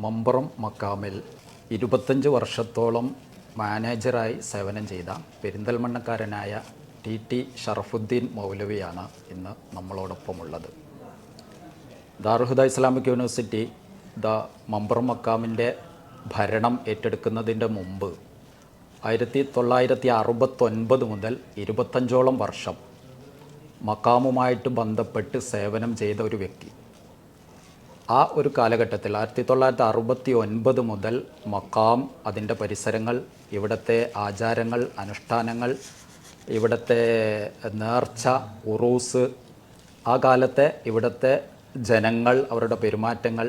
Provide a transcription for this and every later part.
മമ്പുറം മക്കാമിൽ 25 വർഷത്തോളം മാനേജറായി സേവനം ചെയ്ത പെരിന്തൽമണ്ണക്കാരനായ ടി ഷറഫുദ്ദീൻ മൗലവിയാണ് ഇന്ന് നമ്മളോടൊപ്പമുള്ളത്. ദാറുൽ ഇസ്ലാമിക് യൂണിവേഴ്സിറ്റി മമ്പുറം മക്കാമിൻ്റെ ഭരണം ഏറ്റെടുക്കുന്നതിൻ്റെ മുമ്പ് 1969 മുതൽ 25ഓളം വർഷം മക്കാമുമായിട്ട് ബന്ധപ്പെട്ട് സേവനം ചെയ്ത ഒരു വ്യക്തി. ആ ഒരു കാലഘട്ടത്തിൽ 1969 മുതൽ മക്കാം, അതിൻ്റെ പരിസരങ്ങൾ, ഇവിടുത്തെ ആചാരങ്ങൾ, അനുഷ്ഠാനങ്ങൾ, ഇവിടുത്തെ നേർച്ച, ഉറൂസ്, ആ കാലത്തെ ഇവിടുത്തെ ജനങ്ങൾ, അവരുടെ പെരുമാറ്റങ്ങൾ,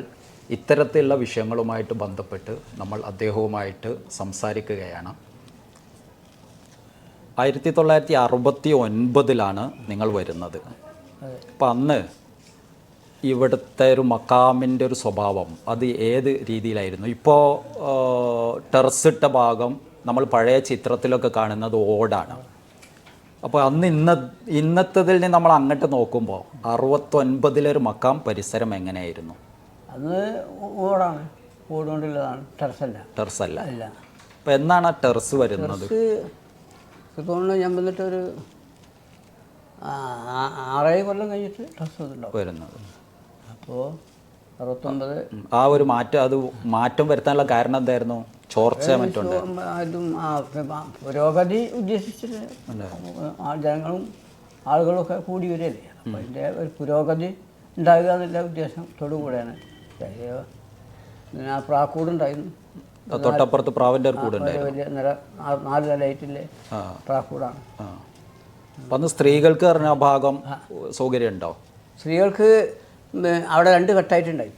ഇത്തരത്തിലുള്ള വിഷയങ്ങളുമായിട്ട് ബന്ധപ്പെട്ട് നമ്മൾ അദ്ദേഹവുമായിട്ട് സംസാരിക്കുകയാണ്. 1969 നിങ്ങൾ വരുന്നത്. അപ്പം അന്ന് ഇവിടുത്തെ ഒരു മക്കാമിൻ്റെ ഒരു സ്വഭാവം അത് ഏത് രീതിയിലായിരുന്നു? ഇപ്പോൾ ടെറസിട്ട ഭാഗം നമ്മൾ പഴയ ചിത്രത്തിലൊക്കെ കാണുന്നത് ഓടാണ്. അപ്പോൾ അന്ന് ഇന്നത്തതിൽ നിന്ന് നമ്മൾ അങ്ങോട്ട് നോക്കുമ്പോൾ 69 മക്കാം പരിസരം എങ്ങനെയായിരുന്നു? അത് ഓടാണ്, ഓടുകൊണ്ടുള്ളതാണ്, ടെറസല്ല. അപ്പോൾ എന്നാണ് ടെറസ് വരുന്നത്? തോന്നുന്നു ഞാൻ വന്നിട്ടൊരു 6-7 കൊല്ലം കഴിഞ്ഞിട്ട് ടെറസ് വരുന്നത്. അപ്പോൾ 69 ആ ഒരു മാറ്റം, അത് മാറ്റം വരുത്താനുള്ള കാരണം എന്തായിരുന്നു? ചോർച്ച മറ്റുണ്ട്. അതും പുരോഗതി ഉദ്ദേശിച്ചിട്ട് ജനങ്ങളും ആളുകളും ഒക്കെ കൂടി വരികയല്ലേ. അപ്പോൾ അതിൻ്റെ ഒരു പുരോഗതി ഉണ്ടാകുക എന്നുള്ള ഉദ്ദേശത്തോടു കൂടെയാണ്. ആ പ്രാക്കൂടുണ്ടായിരുന്നു, തൊട്ടപ്പുറത്ത് പ്രാവിൻ്റെ ഒരു കൂടെ വലിയ 4 നിലയായിട്ടില്ലേ പ്രാക്കൂടാണ്. അന്ന് സ്ത്രീകൾക്ക് പറഞ്ഞ ആ ഭാഗം സൗകര്യം ഉണ്ടോ? സ്ത്രീകൾക്ക് അവിടെ 2 ഘട്ടമായിട്ടുണ്ടായി.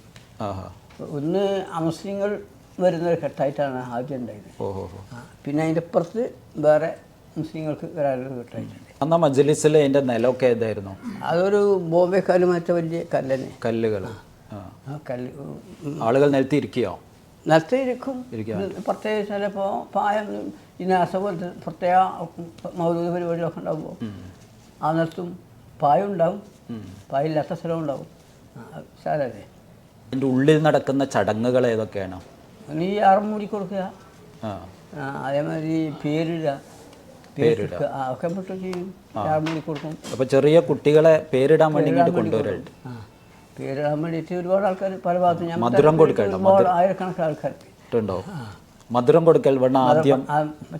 ഒന്ന് അമുസ്ലിങ്ങൾ വരുന്നൊരു ഘട്ടമായിട്ടാണ് ആദ്യം ഉണ്ടായത്. പിന്നെ അതിൻ്റെ അപ്പുറത്ത് വേറെ മുസ്ലിങ്ങൾക്ക് വരാനൊരു ഘട്ടമായിട്ടുണ്ട്. അന്ന് മജ്ലിസിൽ അതിൻ്റെ നിലമൊക്കെ ഏതായിരുന്നു? അതൊരു ബോംബെ കല്ലുമാറ്റ വലിയ കല്ലുകൾ. കല്ല് ആളുകൾ നിലത്തിരിക്കുകയോ? നിലത്തിരിക്കും. പ്രത്യേക ചിലപ്പോൾ പായം ഇനാസ പോലത്തെ പ്രത്യേക മൗലൂദ് പരിപാടികളൊക്കെ ഉണ്ടാകുമ്പോൾ ആ നിലത്തും പായം ഉണ്ടാവും, പായില്ലാത്ത സ്ഥലവും ഉണ്ടാവും. സാരല്ലേ. അതിൻ്റെ ഉള്ളിൽ നടക്കുന്ന ചടങ്ങുകൾ ഏതൊക്കെയാണ്? ഈ ആറമൂടി കൊടുക്കുക, അതേമാതിരി പേരിടുക ഒക്കെ പെട്ട് ചെയ്യും. ആറമൂടി കൊടുക്കും. അപ്പോൾ ചെറിയ കുട്ടികളെ പേരിടാൻ വേണ്ടി ഇങ്ങോട്ട് കൊണ്ടുവരുന്നുണ്ട്. പേരിടാൻ വേണ്ടിയിട്ട് ഒരുപാട് ആൾക്കാർ പല ഭാഗത്തും, ഞാൻ മധുരം കൊടുക്കൽ, ആയിരക്കണക്കിന് ആൾക്കാർ ഉണ്ടോ? മധുരം കൊടുക്കൽ വേണം. ആദ്യം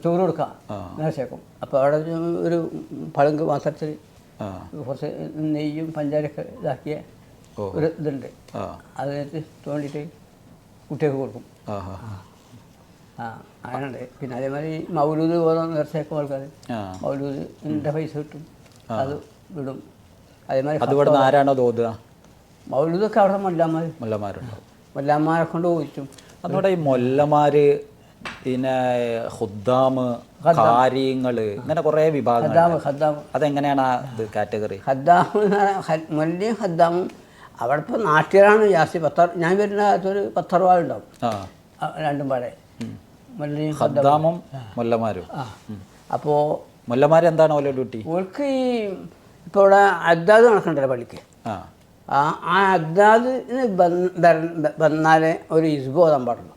ചോറ് കൊടുക്കാം, നേർച്ചേക്കും. അപ്പോൾ അവിടെ ഒരു പളുങ്ക് പാത്രത്തിൽ കുറച്ച് നെയ്യും പഞ്ചാരൊക്കെ ഇതാക്കിയ ഒരു ഇതുണ്ട്, അതിനകത്ത് തോണ്ടിയിട്ട് കുട്ടികൾക്ക് കൊടുക്കും. അങ്ങനെയുണ്ട്. പിന്നെ അതേമാതിരി മൗലൂദ് പോകുന്ന നേർച്ചയൊക്കെ ആൾക്കാർ മൗലൂദിൻ്റെ പൈസ കിട്ടും, അത് വിടും. അതേമാതിരി ആരാണോ തോന്നുക? മൗലൂദൊക്കെ അവിടെ മൊല്ലമാരെ കൊണ്ട് പോയിട്ടും. അതുകൊണ്ട് ഈ മൊല്ലമാര്, പിന്നെ ഖുദ്ദാമ്, കാര്യങ്ങള്, ഇങ്ങനെ കുറേ വിഭാഗങ്ങൾ. അതെങ്ങനെയാണ് ആ ഇത് കാറ്റഗറി? മൊല്ലയും ഖദ്ദാമും അവിടെ ഇപ്പോൾ നാട്ടുകാരാണ് ജാസ്തി. ഞാൻ വരുന്ന ഒരു 10-60 ആളുണ്ടാവും രണ്ടും പാടെ, മൊല്ലയും ഖദ്ദാമും മൊല്ലമാരും. അപ്പോൾ മൊല്ലമാർ എന്താണ് ഓരോ ഡ്യൂട്ടി? ഓൾക്ക് ഈ ഇപ്പോൾ ഇവിടെ അദ്ദാദ് നടക്കണ്ടല്ലോ പള്ളിക്ക്, ആ അദ്ദാദിന് വന്നാലേ ഒരു ഇസ്ബു ഓതാൻ പാടുള്ളൂ.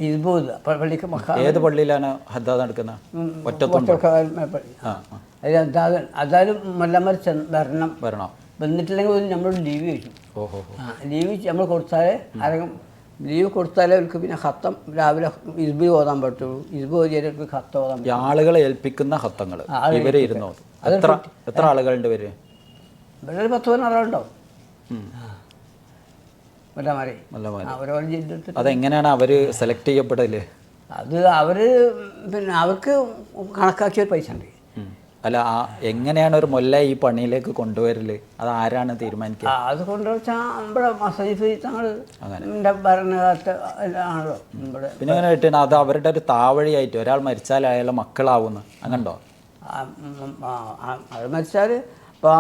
ഇസ്ബു പള്ളിക്ക്. ഏത് പള്ളിയിലാണ് ഹദ്ദാദ് നടക്കുന്നത്? അത് അദ്ദാദ് മൊല്ലമാർ വരണം. വന്നിട്ടില്ലെങ്കിൽ നമ്മൾ ലീവ് ചോദിച്ചു. ലീവ് നമ്മൾ കൊടുത്താലേ ആരെങ്കിലും ലീവ് കൊടുത്താലേ അവർക്ക് പിന്നെ ഖത്തം രാവിലെ ഇസ്ബു ഓതാൻ പറ്റുള്ളൂ. ഇസ്ബു ഓതിയവർക്ക് ഖത്തം ഓതാൻ പറ്റും. ആളുകളെ ഏൽപ്പിക്കുന്ന ഖത്തങ്ങൾ ഇവരെ ഇരുന്നോ? എത്ര ആളുകളുണ്ട് ഇവര്? ഇവിടെ ഒരു 10-15 ആളുണ്ടാവും. അതെങ്ങനെയാണ് അവര് സെലക്ട് ചെയ്യപ്പെടല്? അത് അവര് പിന്നെ അവർക്ക് കണക്കാക്കിയ പൈസ ഉണ്ട്. അല്ല, എങ്ങനെയാണ് ഒരു മൊല്ല ഈ പണിയിലേക്ക് കൊണ്ടുവരല്? അത് ആരാണ് തീരുമാനിക്കുക? അത് കൊണ്ടുവച്ചാൽ നമ്മുടെ മസീഫ് തങ്ങളുടെ ഭരണകാലത്ത് ആണല്ലോ. പിന്നെ എങ്ങനെ കിട്ടുന്ന അത് അവരുടെ ഒരു താവഴിയായിട്ട് ഒരാൾ മരിച്ചാൽ അയാളെ മക്കളാവുന്നു അങ്ങനെയുണ്ടോ? അത് മരിച്ചാൽ അപ്പോൾ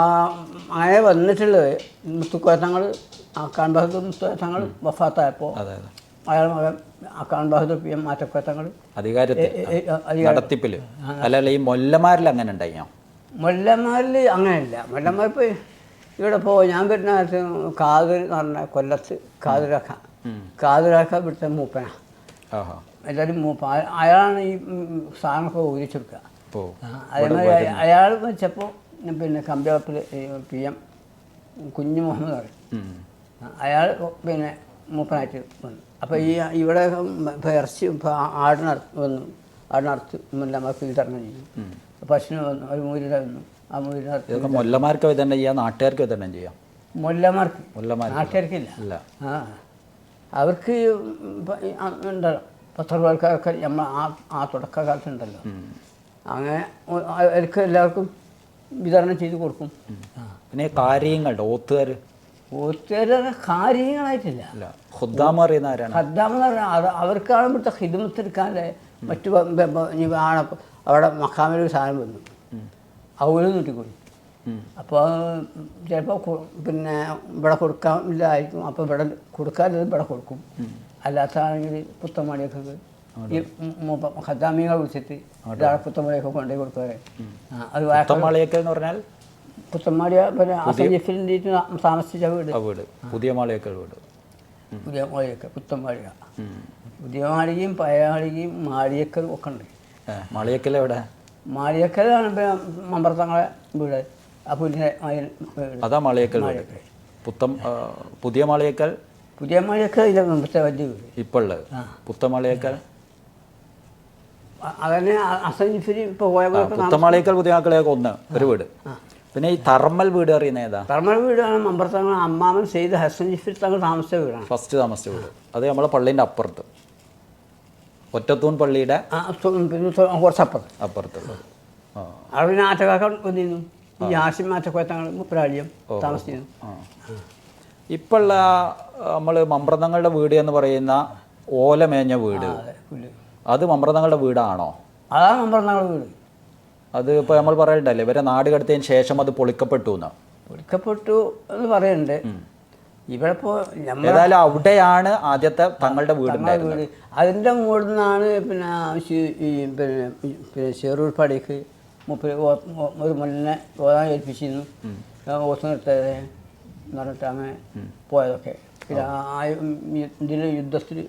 അങ്ങനെ വന്നിട്ടുള്ളത് മുത്തുക്കോയത്തങ്ങൾ, ആക്കാൻ ബഹദൂർ മുത്തുക്കോയത്തങ്ങൾ വഫാത്തായപ്പോൾ അയാൾ മകൻ ആക്കാൻ ബഹദൂർ പി എം മാറ്റക്കോയത്തങ്ങൾ നടത്തിപ്പിൽ. അല്ലല്ല, ഈ മൊല്ലമാരിൽ അങ്ങനെ ഉണ്ടായിയോ? മൊല്ലമാരിൽ അങ്ങനെയല്ല. മൊല്ലമാർ ഇപ്പോൾ ഇവിടെ ഇപ്പോൾ ഞാൻ വരുന്ന കാതിർ എന്ന് പറഞ്ഞ കൊല്ലത്ത് കാതലാക്ക ഇവിടുത്തെ മൂപ്പനാണ്. ആഹാ. എല്ലാവരും മൂപ്പ അയാളാണ് ഈ സാധനമൊക്കെ ഊരിച്ചെടുക്കുക. ഓ. അതേമാതിരി അയാൾ വെച്ചപ്പോൾ പിന്നെ കമ്പ്യൂട്ടറിൽ PM കുഞ്ഞു മുഹമ്മദ് പറയും, അയാൾ പിന്നെ മൂപ്പനായിട്ട് വന്നു. അപ്പോൾ ഇവിടെ ഇപ്പോൾ ഇറച്ചി ഇപ്പോൾ ആടിനറുത്ത് വന്നു, ആടിനറുത്ത് മുല്ലമാർക്ക് വിതരണം ചെയ്യും. പശുവിന് വന്നു, ഒരു മൂരിട വന്നു, ആ മൂരിനറുത്ത് മുല്ലമാർക്ക് വിതരണം ചെയ്യാം, നാട്ടുകാർക്ക് വിതരണം ചെയ്യാം. മുല്ലമാർക്ക്, നാട്ടുകാർക്കില്ല. ആ അവർക്ക് ഉണ്ടല്ലോ 10 രൂപക്കാരൊക്കെ നമ്മൾ ആ തുടക്കകാലത്തുണ്ടല്ലോ, അങ്ങനെ അവർക്ക് എല്ലാവർക്കും വിതരണം ചെയ്ത് കൊടുക്കും. പിന്നെ കാര്യങ്ങളുണ്ട് ഓത്തുകാർ കാര്യങ്ങളായിട്ടില്ല. ഖുദ്ദാം അറിയുന്ന ആരാണ്? ഖദ്ദാം എന്ന് പറഞ്ഞാൽ അവർക്കാണ് ഇവിടുത്തെ ഹിദമത്തെടുക്കാൻ്റെ മറ്റു അവിടെ മക്കാമിലൊരു സാധനം വന്നു, അവരും നീട്ടിക്കൊടുക്കും. അപ്പോൾ ചിലപ്പോൾ പിന്നെ ഇവിടെ കൊടുക്കാനില്ലായിരിക്കും, അപ്പോൾ ഇവിടെ കൊടുക്കാനുള്ളത് ഇവിടെ കൊടുക്കും. അല്ലാത്താണെങ്കിൽ പുത്തമണിയൊക്കെ ഈ ഖദ്ദാമികളെ വിളിച്ചിട്ട് ഇയാളെ പുത്തമണിയൊക്കെ കൊണ്ടുപോയി കൊടുക്കാറ്. അത് പുത്തമാളിയൊക്കെ എന്ന് പറഞ്ഞാൽ പുത്തമാളിയ പിന്നെ അസഞ്ചിഫിൻ്റെ താമസിച്ച വീട്, പുതിയ മാളിയൊക്കെ വീട്, പുതിയ മാളിയൊക്കെ പുത്തമാളിക. പുതിയ മാളികയും പഴയ മാളികയും മാളിയക്കൽ ഒക്കെ ഉണ്ട്. മാളിയക്കൽ എവിടെ? മാളിയക്കലാണ് മമ്പറത്തങ്ങളെ വീട്. ആ പുല്ലിൻ്റെ അതാ മാളിയക്കൽ. പുതിയ മാളിയക്കൽ, പുതിയ മാളിയക്കൽ ഇല്ല, മുമ്പത്തെ വലിയ വീട് ഇപ്പോൾ ഉള്ളത്. പുത്തമാളിയക്കൽ അതന്നെ അസഞ്ചിഫിരി ഇപ്പോൾ പുത്തമാളിയക്കൽ പുതിയ മാളിയൊക്കെ ഒന്ന് ഒരു വീട്. പിന്നെ ഈ തർമൽ വീട് അറിയുന്ന ഏതാ? തർമൽ വീടാണ് മമ്പറത്തങ്ങൾ അമ്മാമൻ സെയ്ദ് ഹസൻ ജിഫിർ തങ്ങൾ താമസിച്ച വീടാണ്. ഫസ്റ്റ് താമസിച്ച വീട് അത് നമ്മളെ പള്ളീൻ്റെ അപ്പുറത്ത്, ഒറ്റത്തൂൺ പള്ളിയുടെ അപ്പുറത്തുള്ളത്. അവിടെ പിന്നെ ആറ്റക്കാക്ക വന്നിരുന്നു, ഈ ആശിം ആറ്റക്കോയത്തങ്ങൾ മുപ്പരാളിയും താമസിച്ചിരുന്നു. ഇപ്പോഴുള്ള നമ്മൾ മമ്പ്രതങ്ങളുടെ വീട് എന്ന് പറയുന്ന ഓലമേഞ്ഞ വീട്, അത് മമ്പ്രതങ്ങളുടെ വീടാണോ? അതാണ് മമ്പറത്തങ്ങളുടെ വീട്. അത് ഇപ്പോൾ നമ്മൾ പറയണ്ടല്ലേ, ഇവരെ നാട് കടത്തിയതിന് ശേഷം അത് പൊളിക്കപ്പെട്ടു എന്ന് പറയുന്നുണ്ട്. ഇവിടെ ഇപ്പോൾ ഏതായാലും അവിടെയാണ് ആദ്യത്തെ തങ്ങളുടെ വീട്. അതിൻ്റെ മുകളിൽ നിന്നാണ് പിന്നെ ചെറൂർ പടിക്ക് ഒരു മുന്നെ ഓതാൻ ഏൽപ്പിച്ചിരുന്നു, ഓത്ത് നിർത്തത് എന്ന് പറഞ്ഞിട്ട് അങ്ങനെ പോയതൊക്കെ. പിന്നെ ഇതിൽ യുദ്ധത്തിൽ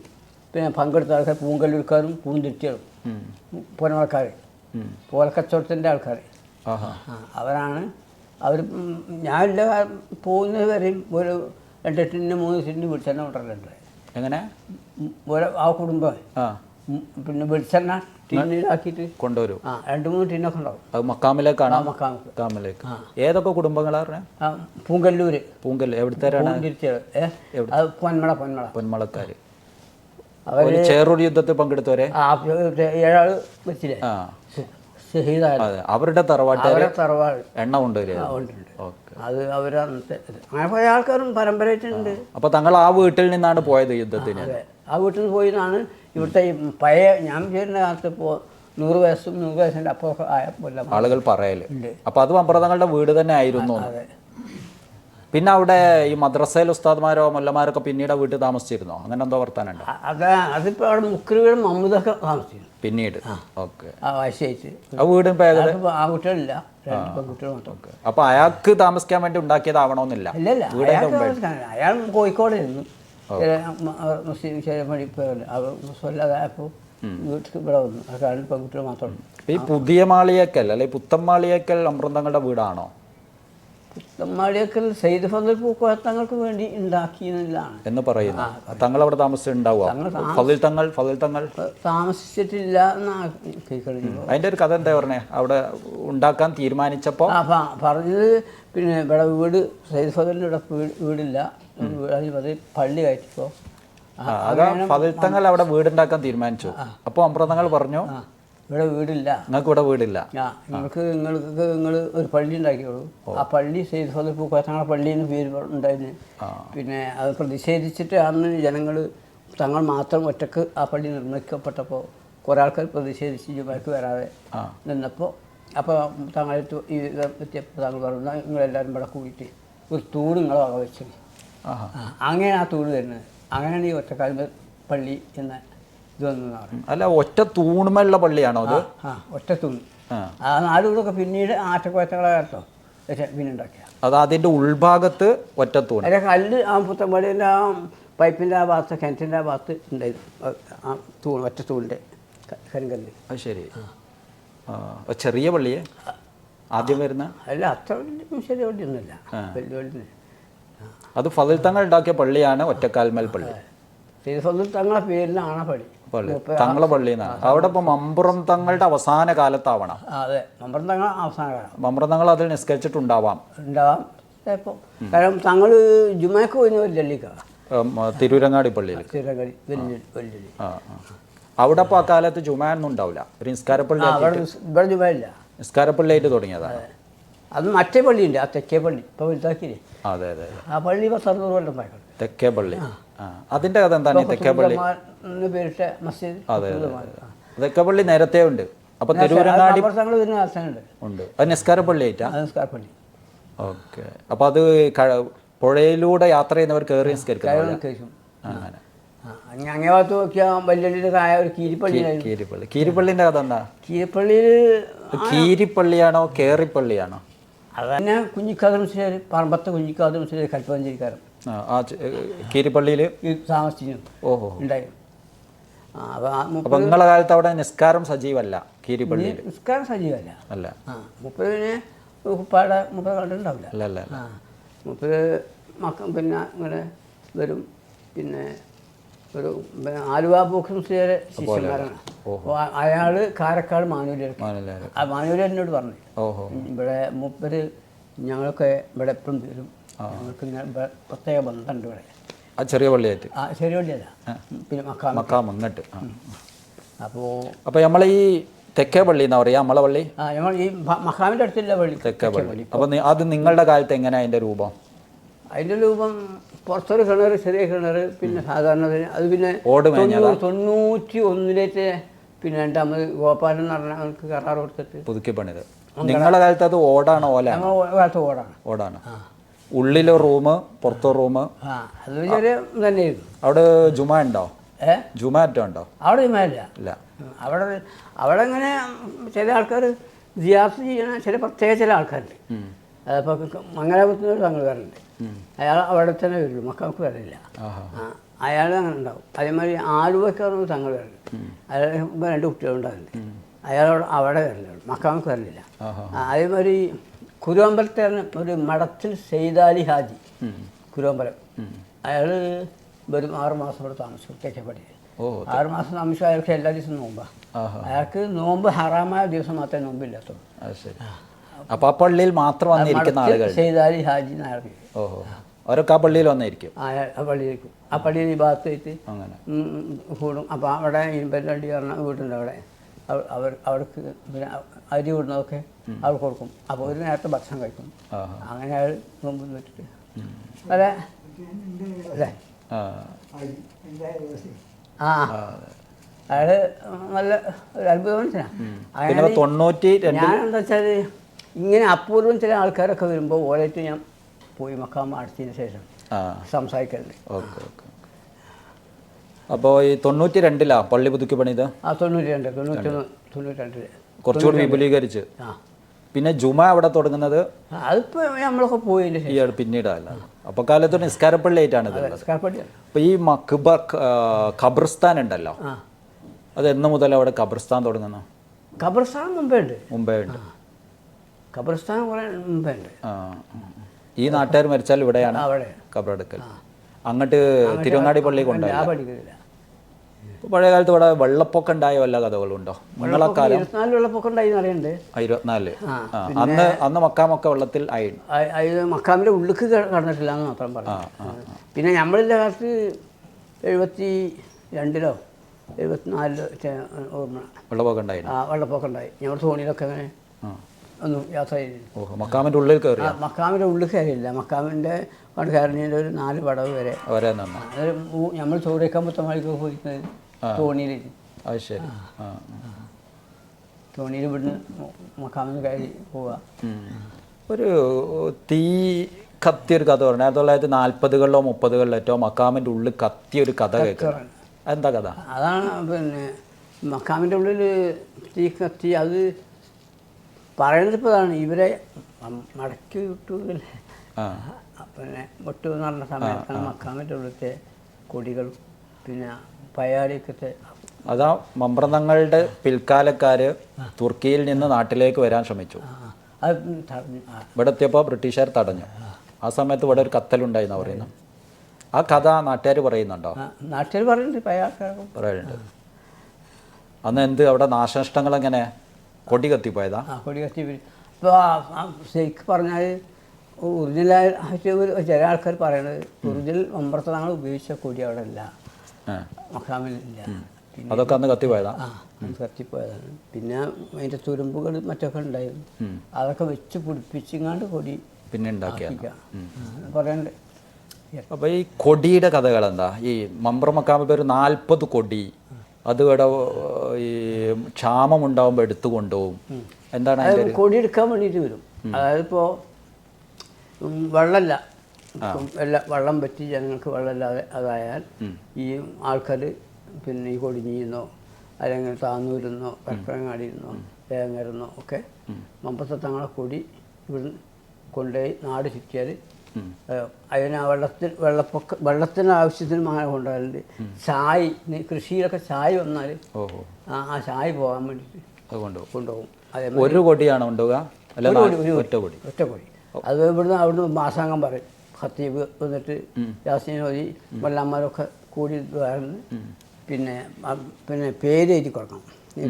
പിന്നെ പങ്കെടുത്ത ആൾക്കാർ പൂങ്കല്ലൂർക്കാരും പൂന്തിരിച്ചുകളും പൊന്മളക്കാർ പോലക്കച്ചവടത്തിൻ്റെ ആൾക്കാർ അവരാണ്. അവർ ഞാനില്ല പോകുന്നത് വരെയും ഒരു 2 ടിന്ന് 3 ടിന്ന് വെളിച്ചെണ്ണ കൊണ്ടുവരലുണ്ട്. എങ്ങനെ ആ കുടുംബം പിന്നെ വെളിച്ചെണ്ണ ടിന്നിലാക്കിയിട്ട് കൊണ്ടുവരും. 2-3 ടിന്നൊക്കെ ഉണ്ടാവും. അത് മക്കാമിലേക്കാണ്? മക്കാമിലേക്ക്. ഏതൊക്കെ കുടുംബങ്ങളാണ്? പൂങ്കല്ലൂർ. എവിടുത്തെ? അത് പൊന്മളക്കാർ. അവർ ചേറൂർ യുദ്ധത്തിൽ പങ്കെടുത്തവരെ 7 വെച്ചില്ലേ അവരുടെ തറവാട് എണ്ണ കൊണ്ടുവരിക. അത് അവരന്നത്തെ അങ്ങനെ പല ആൾക്കാരും പരമ്പരയായിട്ടുണ്ട്. അപ്പൊ തങ്ങൾ ആ വീട്ടിൽ നിന്നാണ് പോയത് യുദ്ധത്തിന്? ആ വീട്ടിൽ നിന്ന് പോയതാണ്. ഇവിടുത്തെ ഈ പഴയ ഞാൻ ചേരുന്ന കാലത്ത് ഇപ്പോൾ 100 വയസ്സും 100 വയസ്സിൻ്റെ അപ്പമൊക്കെ ആയ ആളുകൾ പറയല്. അപ്പൊ അത് മമ്പ്രതങ്ങളുടെ വീട് തന്നെ ആയിരുന്നു. പിന്നെ അവിടെ ഈ മദ്രസയിൽ ഉസ്താദ്മാരോ മൊല്ലമാരൊക്കെ പിന്നീട് വീട്ടിൽ താമസിച്ചിരുന്നോ? അങ്ങനെ എന്തോ വർത്താനുണ്ട്? അതിപ്പോൾ അവിടെ മുക്കലുകളും മമ്മൂദൊക്കെ താമസിച്ചിരുന്നു പിന്നീട്. ഓക്കെ. വയസ്സായിട്ട് ആ വീട് ആ കുട്ടികളില്ല, 2 പെൺകുട്ടികൾ മാത്രം. അപ്പൊ അയാൾക്ക് താമസിക്കാൻ വേണ്ടി ഉണ്ടാക്കിയതാവണമെന്നില്ല. ഇല്ലല്ല, അയാൾ കോഴിക്കോടായിരുന്നു. മുസ്ലിം പഠിപ്പല്ല അവർ മുസ്വല്ലാതായപ്പോൾ വീട്ടിൽ ഇവിടെ വന്നു. അത് 2 പെൺകുട്ടികൾ മാത്രം. ഈ പുതിയ മാളിയേക്കൽ അല്ലെ പുത്തമ്മാളിയേക്കൽ അമൃതങ്ങളുടെ വീടാണോ? പുത്തമ്മാളിയേക്കൽ സെയ്ദ് ഫضൽ പൂക്കോയത്തങ്ങൾക്ക് വേണ്ടി ഉണ്ടാക്കിയെന്നില്ലാണ് എന്ന് പറയുന്നു. തങ്ങൾ അവിടെ താമസിച്ചിട്ടുണ്ടാവുക? ഫضൽ തങ്ങൾ താമസിച്ചിട്ടില്ല എന്നാണ് കേൾക്കുന്നത്. അതിൻ്റെ ഒരു കഥ എന്താ പറഞ്ഞേ? അവിടെ ഉണ്ടാക്കാൻ തീരുമാനിച്ചപ്പോൾ പറഞ്ഞത് പിന്നെ ഇവിടെ വീട് സെയ്ദ് ഫضലിൻ്റെ ഇവിടെ വീടില്ല, അത് പള്ളി കയറ്റിപ്പോൾ അതാ ഫضൽ തങ്ങൾ അവിടെ വീടുണ്ടാക്കാൻ തീരുമാനിച്ചു. അപ്പോൾ അമൃതങ്ങൾ പറഞ്ഞു ഇവിടെ വീടില്ല, നിങ്ങൾക്ക് ഇവിടെ വീടില്ല, നിങ്ങൾക്ക് നിങ്ങൾ ഒരു പള്ളി ഉണ്ടാക്കിയോളൂ. ആ പള്ളി സെയ്ദ് ഫضൽ പൂക്കോയത്തങ്ങളുടെ പള്ളിന്ന് പേര് ഉണ്ടായിരുന്നു. പിന്നെ അത് പ്രതിഷേധിച്ചിട്ട് അന്ന് ജനങ്ങൾ തങ്ങൾ മാത്രം ഒറ്റക്ക് ആ പള്ളി നിർമ്മിക്കപ്പെട്ടപ്പോൾ കുറേ ആൾക്കാർ പ്രതിഷേധിച്ച് ജുമാക്ക് വരാതെ നിന്നപ്പോൾ അപ്പോൾ തങ്ങളെടുത്ത് ഈ എത്തിയപ്പോൾ താങ്കൾ പറഞ്ഞു നിങ്ങളെല്ലാവരും ഇവിടെ കൂടിയിട്ട് ഒരു തൂട് നിങ്ങളെ വക വെച്ചു. അങ്ങനെയാണ് ആ തൂട് വരുന്നത്. അങ്ങനെയാണ് ഈ ഒറ്റക്കാൽ പള്ളി എന്ന ഇത് വന്നതെന്ന് പറഞ്ഞു. അല്ല, ഒറ്റ തൂണുമുള്ള പള്ളിയാണോ അത്? ഒറ്റ തൂണ്. ആ 4 തൂണൊക്കെ പിന്നീട് ആറ്റക്കോയത്തങ്ങളെ കാലത്തോ പിന്നെ ഉണ്ടാക്കിയ. അത് അതിൻ്റെ ഉൾഭാഗത്ത് ഒറ്റത്തൂണ്. അതിൻ്റെ കല്ല് ആ പുത്തമ്പള്ളിൻ്റെ ആ പൈപ്പിൻ്റെ ആ ഭാഗത്ത് കിണറ്റിൻ്റെ ആ ഭാഗത്ത് ഉണ്ടായിരുന്നു ആ തൂൺ ഒറ്റ തൂണിൻ്റെ കരിങ്കല്ല്. അത് ശരി. ചെറിയ പള്ളിയെ ആദ്യം വരുന്ന അല്ല അത്ര ചെറിയ പള്ളിയൊന്നുമില്ല, വലിയ പള്ളി. അത് ഫضൽ തങ്ങൾ ഉണ്ടാക്കിയ പള്ളിയാണ് ഒറ്റക്കാൽമൽ പള്ളി. ഫضൽ തങ്ങളെ പേരിലാണ് പള്ളി. തങ്ങളെ പള്ളി എന്നാണ്. അവിടെ ഇപ്പോൾ മമ്പുറം തങ്ങളുടെ അവസാന കാലത്താവണം. അതെ, മമ്പുറം തങ്ങൾ അവസാന കാലം. മമ്പുറം തങ്ങൾ അതിൽ നിസ്കരിച്ചിട്ടുണ്ടാവാം. ചിലപ്പോൾ. കാരണം തങ്ങൾ ജുമാക്ക് പോയി വെല്ലല്ലിക്കാണ്, തിരൂരങ്ങാടി പള്ളിയിൽ. തിരുരങ്ങാടി വെല്ലി. അവിടെ അപ്പോൾ ആ കാലത്ത് ജുമായൊന്നും ഉണ്ടാവില്ല. ഒരു നിസ്കാരപ്പള്ളി ഇവിടെ ജുമയില്ല, നിസ്കാരപ്പള്ളിയായിട്ട് തുടങ്ങിയതാണ്. അത് മറ്റേ പള്ളിയുണ്ട്, ആ തെക്കേ പള്ളി ഇപ്പോൾ വലുതാക്കിയില്ലേ. അതെ അതെ. ആ പള്ളി 10-60 കൊല്ലം പഴക്കം. തെക്കേ പള്ളി. അതിന്റെ കഥ എന്താണ് ഈ തെക്കേ പള്ളി? പേരിട്ട മസ്ജിദ്. അതെ തെക്കേ പള്ളി നേരത്തെ ഉണ്ട്. അപ്പൊ തിരൂരങ്ങാടി ഉണ്ട്. അത് നിസ്കാരപ്പള്ളി ആയിട്ടാ? നിസ്കാരപ്പള്ളി. ഓക്കെ. അപ്പൊ അത് പുഴയിലൂടെ യാത്ര ചെയ്യുന്നവർ കയറി നിസ്കരിക്കും. അങ്ങനെ അങ്ങേ ഭാഗത്ത് നോക്കിയാൽ വലിയ താഴെ ഒരു കീരിപ്പള്ളി. കീരിപ്പള്ളിന്റെ കഥ എന്താ? കീരിപ്പള്ളിയിൽ കീരിപ്പള്ളിയാണോ കേറിപ്പള്ളിയാണോ? അതന്നെ കുഞ്ഞിക്കാതും ശരി, പറമ്പത്തെ കുഞ്ഞിക്കാതും ശരി, കൽപ്പഞ്ചേരിക്കാരൻ കീരിപ്പള്ളിയിൽ താമസിച്ചു. ഓഹോ, ഉണ്ടായിരുന്നു. അപ്പൊ നിങ്ങളെ കാലത്ത് അവിടെ നിസ്കാരം സജീവല്ല കീരിപ്പള്ളിയിൽ? നിസ്കാരം സജീവല്ല. അല്ല. മുപ്പതിന് ഉപ്പാടെ മുപ്പത് കണ്ടിട്ടുണ്ടാവില്ല. അല്ല. മുപ്പത് പിന്നെ ഇങ്ങനെ വരും. പിന്നെ ഒരു ആലുവ ബോക്സിയുടെ ശിഷ്യന്മാരാണ്. അയാൾ കാരക്കാട് മാനൂര് എന്നോട് പറഞ്ഞു, ഇവിടെ മൂപ്പര് ഞങ്ങളൊക്കെ ഇവിടെ എപ്പോഴും വരും, ഞങ്ങൾക്ക് ഇങ്ങനെ പ്രത്യേക ബന്ധമുണ്ട് ഇവിടെ. ചെറിയ പള്ളിയായിട്ട്? ചെറിയ പള്ളിയല്ല, പിന്നെ മക്കാം വന്നിട്ട്. അപ്പോൾ നമ്മൾ ഈ തെക്കേ പള്ളി എന്നാ പറയാ നമ്മളെ പള്ളി? ഞങ്ങൾ ഈ മക്കാമിൻ്റെ അടുത്തുള്ള പള്ളി തെക്കേ പള്ളി. അപ്പൊ അത് നിങ്ങളുടെ കാലത്ത് എങ്ങനെയാ അതിന്റെ രൂപം? അതിൻ്റെ രൂപം പുറത്തൊരു കിണർ, ചെറിയ കിണർ, പിന്നെ സാധാരണ അത് പിന്നെ 91 പിന്നെ രണ്ടാമത് ഗോപാലൻ എന്ന് പറഞ്ഞാൽ അവർക്ക് കരാർ കൊടുത്തിട്ട് പുതുക്കി പണിത്. നിങ്ങളുടെ കാലത്ത് അത് ഓടാണോ ഓല? കാലത്ത് ഓടാണ്. ഉള്ളിലോ റൂം, പുറത്തോ റൂം? അത് ചെറിയ തന്നെയായിരുന്നു. അവിടെ ജുമാ ഉണ്ടോ? ജുമാറ്റോ ഉണ്ടോ? അവിടെ ജുമായില്ല. അവിടെ ഇങ്ങനെ ചില ആൾക്കാർ ജിയാസ് ചെയ്യണ പ്രത്യേക ചില ആൾക്കാരുണ്ട്. അതിപ്പോൾ മംഗലാപുരത്തിന് തങ്ങൾ വരലുണ്ട്. അയാൾ അവിടെ തന്നെ വരുള്ളൂ, മക്കൾക്ക് വരില്ല. അയാൾ അങ്ങനെ ഉണ്ടാവും. അതേമാതിരി ആലുവയ്ക്ക് തങ്ങൾ വരലുണ്ട്. അയാൾ 2 കുട്ടികളുണ്ടാകുന്നുണ്ട്. അയാൾ അവിടെ വരലുള്ളൂ, മക്കൾക്ക് വരലില്ല. അതേമാതിരി കുരുവമ്പലത്തെ ഒരു മഠത്തിൽ സെയ്താലി ഹാജി കുരുവമ്പലം, അയാൾ വരും 6 മാസം ഇവിടെ താമസിക്കും തെക്കേപ്പടി. 6 മാസം താമസിക്കും. അയാൾക്ക് എല്ലാ ദിവസവും നോമ്പാണ്. അയാൾക്ക് നോമ്പ് ഹറാമായ ദിവസം മാത്രമേ നോമ്പില്ലാത്തുള്ളൂ. അപ്പൊ ആ പള്ളിയിൽ മാത്രം വന്നിരിക്കുന്ന ആളുകൾ സെയ്താലി ഹാജി നാളെ. ഓഹോ, അവരൊക്കെ ആ പള്ളിയിൽ വന്നിരിക്കും. ആ പള്ളിയിലേക്കും. ആ പള്ളിയിൽ ഈ ഭാഗത്ത് വെച്ച് കൂടും. അപ്പോൾ അവിടെ ഇരുമ്പല്ലി പറഞ്ഞ വീട്ടുണ്ട്. അവിടെ അവർക്ക് പിന്നെ അരി കൂടുന്നതൊക്കെ അവർ കൊടുക്കും. അപ്പോൾ ഒരു നേരത്തെ ഭക്ഷണം കഴിക്കും. അങ്ങനെ അയാൾ നോമ്പ് വെച്ചിട്ട് അല്ലേ അല്ലേ അയാൾ നല്ല ഒരു അത്ഭുത മനുഷ്യനാണ്. ഞാനെന്താ വെച്ചാൽ ഇങ്ങനെ അപൂർവം ചില ആൾക്കാരൊക്കെ വരുമ്പോൾ ഓലേറ്റ് ഞാൻ പോയി മക്കാം അടച്ചതിന് ശേഷം സംസാരിക്കലുണ്ട്. അപ്പോൾ ഈ 92 പള്ളി പുതുക്കി പണിത്? 92 കുറച്ചുകൂടി വിപുലീകരിച്ച്. പിന്നെ ജുമ അവിടെ തുടങ്ങുന്നത് അതിപ്പോൾ നമ്മളൊക്കെ പോയില്ല പിന്നീടല്ല. അപ്പോൾ കാലത്ത് നിസ്കാരപ്പള്ളി ആയിട്ടാണ് ഇത്. അപ്പോൾ ഈ ഖബർസ്ഥാൻ ഉണ്ടല്ലോ, അത് എന്ന് മുതൽ അവിടെ ഖബർസ്ഥാൻ തുടങ്ങുന്നു? ഖബർസ്ഥാൻ മുമ്പേ ഉണ്ട്. ഖബർസ്ഥാൻ കുറേ മുമ്പേ ഉണ്ട്. ഈ നാട്ടുകാർ മരിച്ചാൽ ഇവിടെയാണ് ഖബറെടുക്കൽ. അങ്ങോട്ട് തിരുവങ്ങാടി പള്ളി കൊണ്ടുപോയി. പഴയ കാലത്ത് ഇവിടെ വെള്ളപ്പൊക്കം ഉണ്ടായ വല്ല കഥകളുണ്ടോ? നിങ്ങളെ കാലം 24 വെള്ളപ്പൊക്കം ഉണ്ടായി അറിയണ്ട്. 24 അന്ന് മക്കാമൊക്കെ വെള്ളത്തിൽ ആയി. മക്കാമിൻ്റെ ഉള്ളിലേക്ക് കടന്നിട്ടില്ല എന്ന് മാത്രം പറഞ്ഞു. പിന്നെ നമ്മളിൻ്റെ കാലത്ത് 72-ലോ 74-ലോ ഓർമ്മ വെള്ളപ്പൊക്കം ഉണ്ടായി. വെള്ളപ്പൊക്കം ഉണ്ടായി. ഞങ്ങൾ തോണിയിലൊക്കെ അങ്ങനെ ഒന്ന് യാത്ര ചെയ്തു. മക്കാമിൻ്റെ ഉള്ളിൽ കയറി? മക്കാമിൻ്റെ ഉള്ളിൽ കയറിയില്ല. മക്കാമിൻ്റെ കൊണ്ട് കയറുന്നതിൻ്റെ ഒരു 4 പടവ് വരെ നമ്മൾ ചോറിക്കാൻ പുത്തമാളിക്കൊക്കെ പോയിരുന്നത് തോണിയിൽ. അത് ശരി. തോണിയിൽ ഇവിടുന്ന് മക്കാമിൽ കയറി പോവുക. ഒരു തീ കത്തിയൊരു കഥ പറഞ്ഞു. 1940-കളിലോ 30-കളിലോ മക്കാമിൻ്റെ ഉള്ളിൽ കത്തിയൊരു കഥ കേൾക്കണം. എന്താ കഥ? അതാണ് പിന്നെ മക്കാമിൻ്റെ ഉള്ളിൽ തീ കത്തി. അത് പറയുന്നത് ഇപ്പോൾ അതാണ്, ഇവരെ മടക്കി വിട്ടു പിന്നെ വിട്ടു എന്ന് പറഞ്ഞ സമയത്താണ് മക്കാമിൻ്റെ ഉള്ളിലത്തെ കൊടികളും പിന്നെ പയ്യാളിക്കത്തെ അതാ മമ്പ്രതങ്ങളുടെ പിൽക്കാലക്കാർ തുർക്കിയിൽ നിന്ന് നാട്ടിലേക്ക് വരാൻ ശ്രമിച്ചു. അത് തടഞ്ഞു. ഇവിടെ എത്തിയപ്പോൾ ബ്രിട്ടീഷുകാർ തടഞ്ഞു. ആ സമയത്ത് ഇവിടെ ഒരു കത്തലുണ്ടായിന്നാ പറയുന്നത്. ആ കഥ നാട്ടുകാർ പറയുന്നുണ്ടോ? നാട്ടുകാർ പറയുന്നുണ്ട്, പയ്യാൾക്കാർക്കും പറയുന്നുണ്ട്. അന്ന് എന്ത് അവിടെ നാശനഷ്ടങ്ങൾ എങ്ങനെ? കൊടി കത്തിപ്പോയതാ? കൊടി കത്തി. ഇപ്പോൾ ശരിക്കും പറഞ്ഞാൽ ഒറിജിനലായിട്ട് ചില ആൾക്കാർ പറയണത് ഒറിജിനൽ മമ്പ്രത്തങ്ങൾ ഉപയോഗിച്ച കൊടി അവിടെ ഇല്ല, മഖാമിലില്ല. അതൊക്കെ അന്ന് കത്തിപ്പോയതാ? കത്തിപ്പോയതാണ്. പിന്നെ അതിൻ്റെ തുരുമ്പുകൾ മറ്റൊക്കെ ഉണ്ടായിരുന്നു, അതൊക്കെ വെച്ച് പിടിപ്പിച്ചിങ്ങാണ്ട് കൊടി പിന്നെ ഉണ്ടാക്കിയ പറയണ്ട്. അപ്പോൾ ഈ കൊടിയുടെ കഥകൾ എന്താ? ഈ മമ്പ്ര മക്കാമിൽ ഒരു 40 കൊടി അത് ഇവിടെ ഈ ക്ഷാമം ഉണ്ടാകുമ്പോൾ എടുത്തു കൊണ്ടുപോകും. എന്താണ് കൊടി എടുക്കാൻ വേണ്ടിയിട്ട് വരും. അതായത് ഇപ്പോൾ വെള്ളമില്ല, വെള്ളം പറ്റി ജനങ്ങൾക്ക് വെള്ളമില്ലാതെ അതായാൽ ഈ ആൾക്കാർ പിന്നെ ഈ കൊടിഞ്ഞിന്നോ അല്ലെങ്കിൽ താന്നൂരിന്നോ പരപ്പനങ്ങാടിയിരുന്നോ തേങ്ങരുന്നോ ഒക്കെ മമ്പത്തെ തങ്ങളെ കൊടി ഇവിടെ കൊണ്ടുപോയി നാട് ചുറ്റിയാൽ അതിന് ആ വെള്ളത്തിന് ആവശ്യത്തിന് മഴ കൊണ്ടുപോകലുണ്ട്. ചായ് കൃഷിയിലൊക്കെ ചായ് വന്നാൽ ആ ചായ് പോകാൻ വേണ്ടിയിട്ട് കൊണ്ടുപോകും. അതേപോലെ ഒരു കൊടിയാണ് കൊണ്ടുപോകുക? ഒറ്റ കൊടി. അത് അവിടുന്ന് മാസാങ്കം പറയും. ഖത്തീബ് വന്നിട്ട് യാസീൻ ഓതി വല്ലന്മാരൊക്കെ കൂടി വേർന്ന് പിന്നെ പേര് എഴുതി കൊടുക്കണം.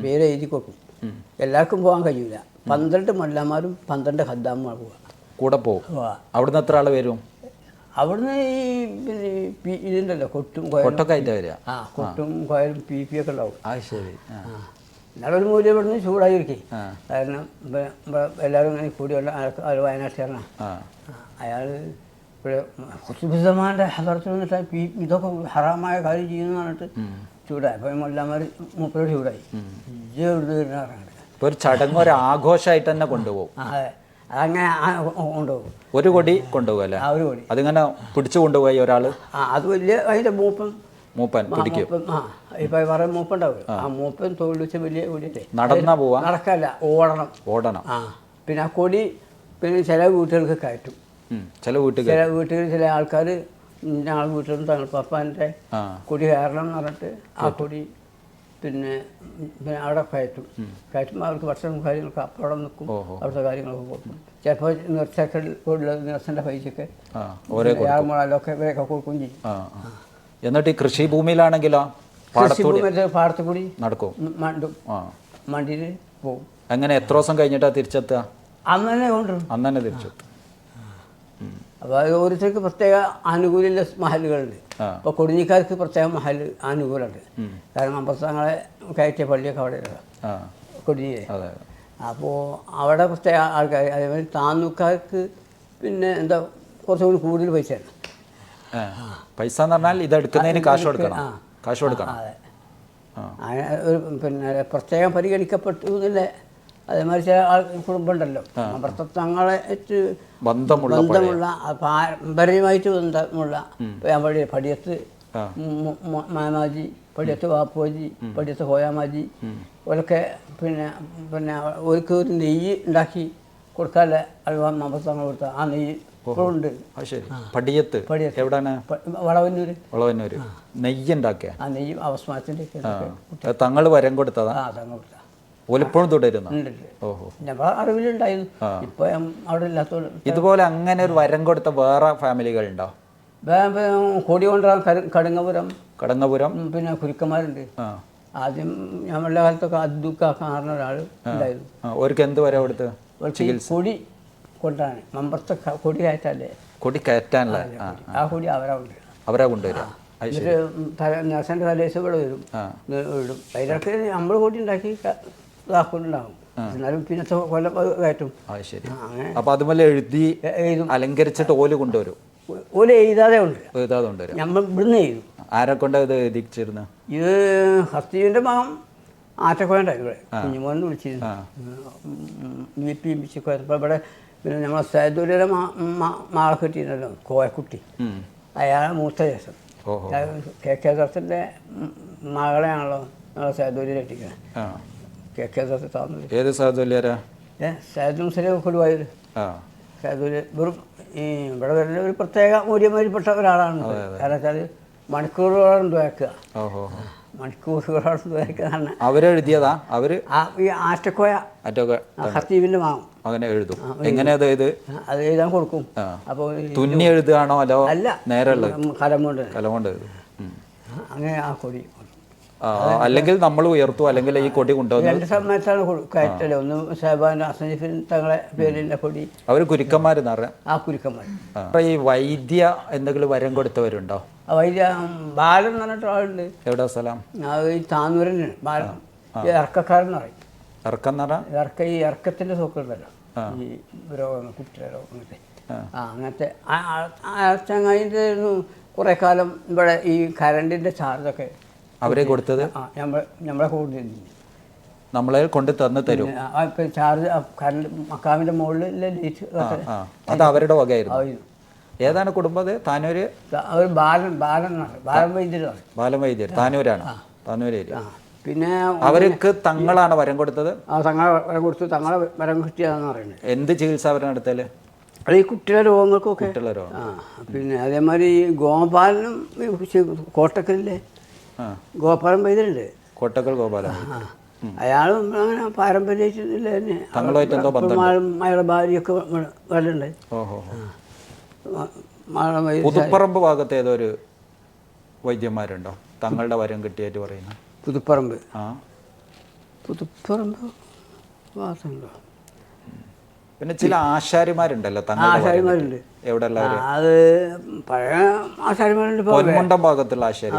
പേര് എഴുതി കൊടുക്കും. എല്ലാവർക്കും പോകാൻ കഴിയില്ല. 12 മൊല്ലന്മാരും 12 ഖദ്ദാമുമാർ പോവുക കൂടെ പോകും. അവിടുന്ന് എത്ര ആൾ വരും? അവിടുന്ന് ഈ ഇതുണ്ടല്ലോ കൊട്ടും കൊട്ടൊക്കെ ആയിട്ട് വരിക. കൊട്ടും കോയലും പി ഒക്കെ ഉണ്ടാവും. ശരി. എന്നാലൊരു മൂല്യം ഇവിടുന്ന് ചൂടായിരിക്കും. കാരണം എല്ലാവരും ഇങ്ങനെ കൂടി വയനാട്ടുകാരനാണ്. അയാൾ ഇവിടെ കുത്തുബുദ്ധമാൻ്റെ ഹദറത്തിൽ വന്നിട്ട് ഇതൊക്കെ ഹറാമായ കാര്യം ചെയ്യുന്നു പറഞ്ഞിട്ട് ചൂടായി. അപ്പോൾ മൊല്ലാമാർ മൂപ്പരോട് ചൂടായി. ഒരു ചടങ്ങ്, ഒരു ആഘോഷമായിട്ട് തന്നെ കൊണ്ടുപോകും. അതെ, അതങ്ങനെ കൊണ്ടുപോകും. ഒരു കൊടി കൊണ്ടുപോകും അല്ലേ? ഒരു കൊടി അതിങ്ങനെ പിടിച്ചു കൊണ്ടുപോയി ഒരാൾ. അത് വലിയ അതിൻ്റെ മൂപ്പൻ പിടിക്കും. ഇപ്പൊ പറയുന്ന മൂപ്പുണ്ടാവും. ആ മൂപ്പൻ തൊഴിൽ വെച്ച വലിയ കൊടിയല്ലേ. നടന്നാ പോവാ? നടക്കല്ല, ഓടണം. പിന്നെ ആ കൊടി പിന്നെ ചില വീട്ടുകൾക്ക് കയറ്റും. ചില വീട്ടിൽ ചില ആൾക്കാർ ഞങ്ങൾ വീട്ടിൽ നിന്ന് തങ്ങൾ പപ്പാൻ്റെ കൊടി കയറണം എന്ന് പറഞ്ഞിട്ട് ആ കൊടി പിന്നെ അവിടെ കയറ്റുമ്പോൾ അവർക്ക് ഭക്ഷണം കാര്യങ്ങളൊക്കെ അപ്പോഴവിടെ നിൽക്കും. അവിടുത്തെ കാര്യങ്ങളൊക്കെ കൊടുക്കും. ചിലപ്പോൾ നേഴ്സിൻ്റെ പൈസയൊക്കെ മുളലൊക്കെ ഇവരൊക്കെ കൊടുക്കുകയും ചെയ്യും. എന്നിട്ട് ഈ കൃഷിഭൂമിയിലാണെങ്കിലോ പാടത്ത് കൂടി നടക്കും, മണ്ടിയിൽ പോകും. അങ്ങനെ എത്ര ദിവസം കഴിഞ്ഞിട്ടാണ് തിരിച്ചെത്തുക? അന്ന് തന്നെ കൊണ്ടുവരും. അന്ന് തന്നെ തിരിച്ചെത്തും. അപ്പോൾ ഓരോരുത്തർക്ക് പ്രത്യേക ആനുകൂല്യ മഹലുകളുണ്ട്. ഇപ്പോൾ കൊടിഞ്ഞിക്കാർക്ക് പ്രത്യേക മഹൽ ആനുകൂലമുണ്ട്. കാരണം അമ്പത്തങ്ങളെ കയറ്റിയ പള്ളിയൊക്കെ അവിടെ കൊടിഞ്ഞില്ലേ. അപ്പോൾ അവിടെ പ്രത്യേക ആൾക്കാർ. അതേമാതിരി താന്നൂക്കാർക്ക് പിന്നെ എന്താ കുറച്ചുകൂടി കൂടുതൽ പൈസയാണ്. പൈസ എന്ന് പറഞ്ഞാൽ ഇതെടുക്കുന്നതിന് കാശ് കൊടുക്കണം. അതെ, ഒരു പിന്നെ പ്രത്യേകം പരിഗണിക്കപ്പെട്ടു എന്നില്ലേ. അതേമാതിരി ചില കുടുംബം ഉണ്ടല്ലോ തങ്ങളെ ബന്ധമുള്ള പാരമ്പര്യമായിട്ട് ബന്ധമുള്ള പടിയത്ത് മാമാജി, പടിയത്ത് വാപ്പോജി, പടിയത്ത് ഹോയാമാജി ഓരൊക്കെ പിന്നെ ഒരു നെയ്യ് ഉണ്ടാക്കി കൊടുക്കാല്ലേ മമ്പത്തങ്ങൾ കൊടുത്ത ആ നെയ്യ് ഉണ്ട്. പടിയത്ത് എവിടെയാണ്? വളവന്നൂര്. നെയ്യ് ഉണ്ടാക്കിയ ആ നെയ്യ് അവസ്മാനത്തിൻ്റെ തങ്ങൾ വരം കൊടുത്തതാ? തങ്ങൾ കൊടുത്ത ഒലിപ്പോഴും തുടരുന്നു. ഞങ്ങൾ അറിവിലുണ്ടായിരുന്നു. ഇപ്പൊ അവിടെ ഇല്ലാത്തോണ്ട്. ഇതുപോലെ അങ്ങനെ ഒരു വരം കൊടുത്ത വേറെ ഫാമിലികളുണ്ടോ? കൊടി കൊണ്ടുവരാൻ കടങ്ങപുരം പിന്നെ കുരുക്കന്മാരുണ്ട്. ആദ്യം ഞങ്ങളുടെ കാലത്തൊക്കെ അദ്ദുക്കാരണ ഒരാൾ ഉണ്ടായിരുന്നു. അവർക്ക് എന്ത് വരം കൊടുത്ത്? കൊടി കൊണ്ടാണ് മമ്പറത്തെ കൊടി കയറ്റാല്ലേ. കൊടി കയറ്റാനല്ല ആ കൊടി അവരാ കൊണ്ടുവരിക. എന്നിട്ട് നഴ്സൻ്റെ തലേസ് ഇവിടെ വരും, ഇടും. അതിലൊക്കെ നമ്മൾ കൊടി ഉണ്ടാക്കി ഇതാക്കുന്നുണ്ടാവും. എന്നാലും പിന്നത്തെ കൊല്ലം കയറ്റും. അപ്പൊ അതുപോലെ എഴുതും, അലങ്കരിച്ചിട്ട് ഓല് കൊണ്ടുവരും. ഓല് എഴുതാതെ കൊണ്ടുവരും. നമ്മൾ ഇവിടുന്ന് എഴുതും. ആരെ കൊണ്ട് ഇത് എഴുതിച്ചിരുന്നു? ഇത് ഹസ്തീവിൻ്റെ മകൻ ആറ്റക്കോയുണ്ടായിരുന്നു. ഇവിടെ കുഞ്ഞുമോന്ന് വിളിച്ചിരുന്നു. ഇപ്പോൾ ഇവിടെ പിന്നെ നമ്മളെ സൈദുലിയുടെ മാളെ കിട്ടിയിരുന്നല്ലോ, കോയക്കുട്ടി. അയാളെ മൂത്ത ദിവസം കെ ദർശൻ്റെ മകളെയാണല്ലോ ഞങ്ങളെ സൈദുലിയിൽ എത്തിക്കുന്നത്. കെ ദർശ താന്നു. ഏത് സൈദുലിയാരാ? സൈദുൽ മുസ്ലിം കൊടുവായൂർ. സൈദുല് വെറും ഈ ഇവിടെ വരുന്ന ഒരു പ്രത്യേക മൂല്യമാരിൽപ്പെട്ട ഒരാളാണ്. കാരണം വെച്ചാൽ മണിക്കൂറുകളോളം ദ്വാക്കുക, ഓഹോ മണിക്കൂറുകളോളം ദ്വാക്കുക എന്ന് പറഞ്ഞാൽ അവരെഴുതിയതാ? അവര് ഈ ആറ്റക്കോയ ഹത്തീബിൻ്റെ മാവും അങ്ങനെ എഴുതും. എങ്ങനെയാ ഇത്? അത് എഴുതാൻ കൊടുക്കും. അപ്പോൾ തുന്നി എഴുതുകയാണോ അതോ അല്ല, നേരെയുള്ളത്? കലം കൊണ്ട് എഴുതും. അങ്ങനെ ആ കൊടി അല്ലെങ്കിൽ നമ്മൾ ഉയർത്തും, അല്ലെങ്കിൽ ഈ കൊടി കൊണ്ടുവന്ന് രണ്ട് സമയത്താണ് കയറ്റല്. ഒന്ന് ഷഹബാൻ അസനിഫിൻ തങ്ങളെ പേരിലെ കൊടി. അവർ കുരുക്കന്മാരെന്ന് പറയാം. ആ കുരുക്കന്മാർ. ഈ വൈദ്യ എന്തെങ്കിലും വരം കൊടുത്തവരുണ്ടോ? വൈദ്യ ബാലൻ എന്ന് പറഞ്ഞിട്ട് ആളുണ്ട്. എവിടെ സ്ഥലം? ഈ താന്നൂരനാണ് ബാലൻ. ഇറക്കക്കാരെന്ന് പറയും. ഇറക്കം എന്ന് പറഞ്ഞാൽ ഈ ഇറക്കത്തിൻ്റെ സൂക്കുണ്ടല്ലോ, ഈ രോഗം, കുട്ടിയുടെ രോഗമൊക്കെ. അങ്ങനത്തെ ചങ്ങായിൻ്റെ കുറേ കാലം ഇവിടെ ഈ കറണ്ടിൻ്റെ ചാർജൊക്കെ അവരെ കൊടുത്തത് നമ്മളെ കൊടുത്തിരുന്നു. നമ്മളെ കൊണ്ട് തരും. ഇപ്പം ചാർജ് കറണ്ട് മക്കാമിൻ്റെ മുകളിൽ ലൈറ്റ് അത് അവരുടെ വകയായിരുന്നു. ഏതാണ് കുടുംബം? താനൂര്. അവർ ബാലൻ വൈദ്യർ. ബാലൻ വൈദ്യർ താനൂരാണ്, താനൂർ ഏരിയ. പിന്നെ അവർക്ക് തങ്ങളാണ് വരം കൊടുത്തത്. തങ്ങളെ വരം കൊടുത്തു, തങ്ങളെ വരം കിട്ടിയതെന്ന് പറയുന്നത്. എന്ത് ചികിത്സ അവരെ നടത്തല്? അത് ഈ കുട്ടികളുടെ രോഗങ്ങൾക്കൊക്കെ. പിന്നെ അതേമാതിരി ഈ ഗോപാലനും കോട്ടക്കലിലെ ഗോപാലൻ വൈദ്യരുണ്ട്. കോട്ടക്കൽ ഗോപാലൻ അയാളും അങ്ങനെ പാരമ്പര്യത്തില്ല തന്നെ. അയാളുടെ ഭാര്യയൊക്കെ വരലുണ്ട്. പുതുപ്പറമ്പ് ഭാഗത്ത് ഏതൊരു വൈദ്യന്മാരുണ്ടോ തങ്ങളുടെ വരം കിട്ടിയായിട്ട് പറയുന്നത്? പുതുപ്പറമ്പ് ഭാഗത്തുണ്ടോ? പിന്നെ ചില ആശാരിമാരുണ്ടല്ലോ ആശാരിമാരുണ്ട്. എവിടെ? അത് പഴയ ആശാരിമാരുണ്ട്. പൊന്മുണ്ടം ഭാഗത്തുള്ള ആശാരി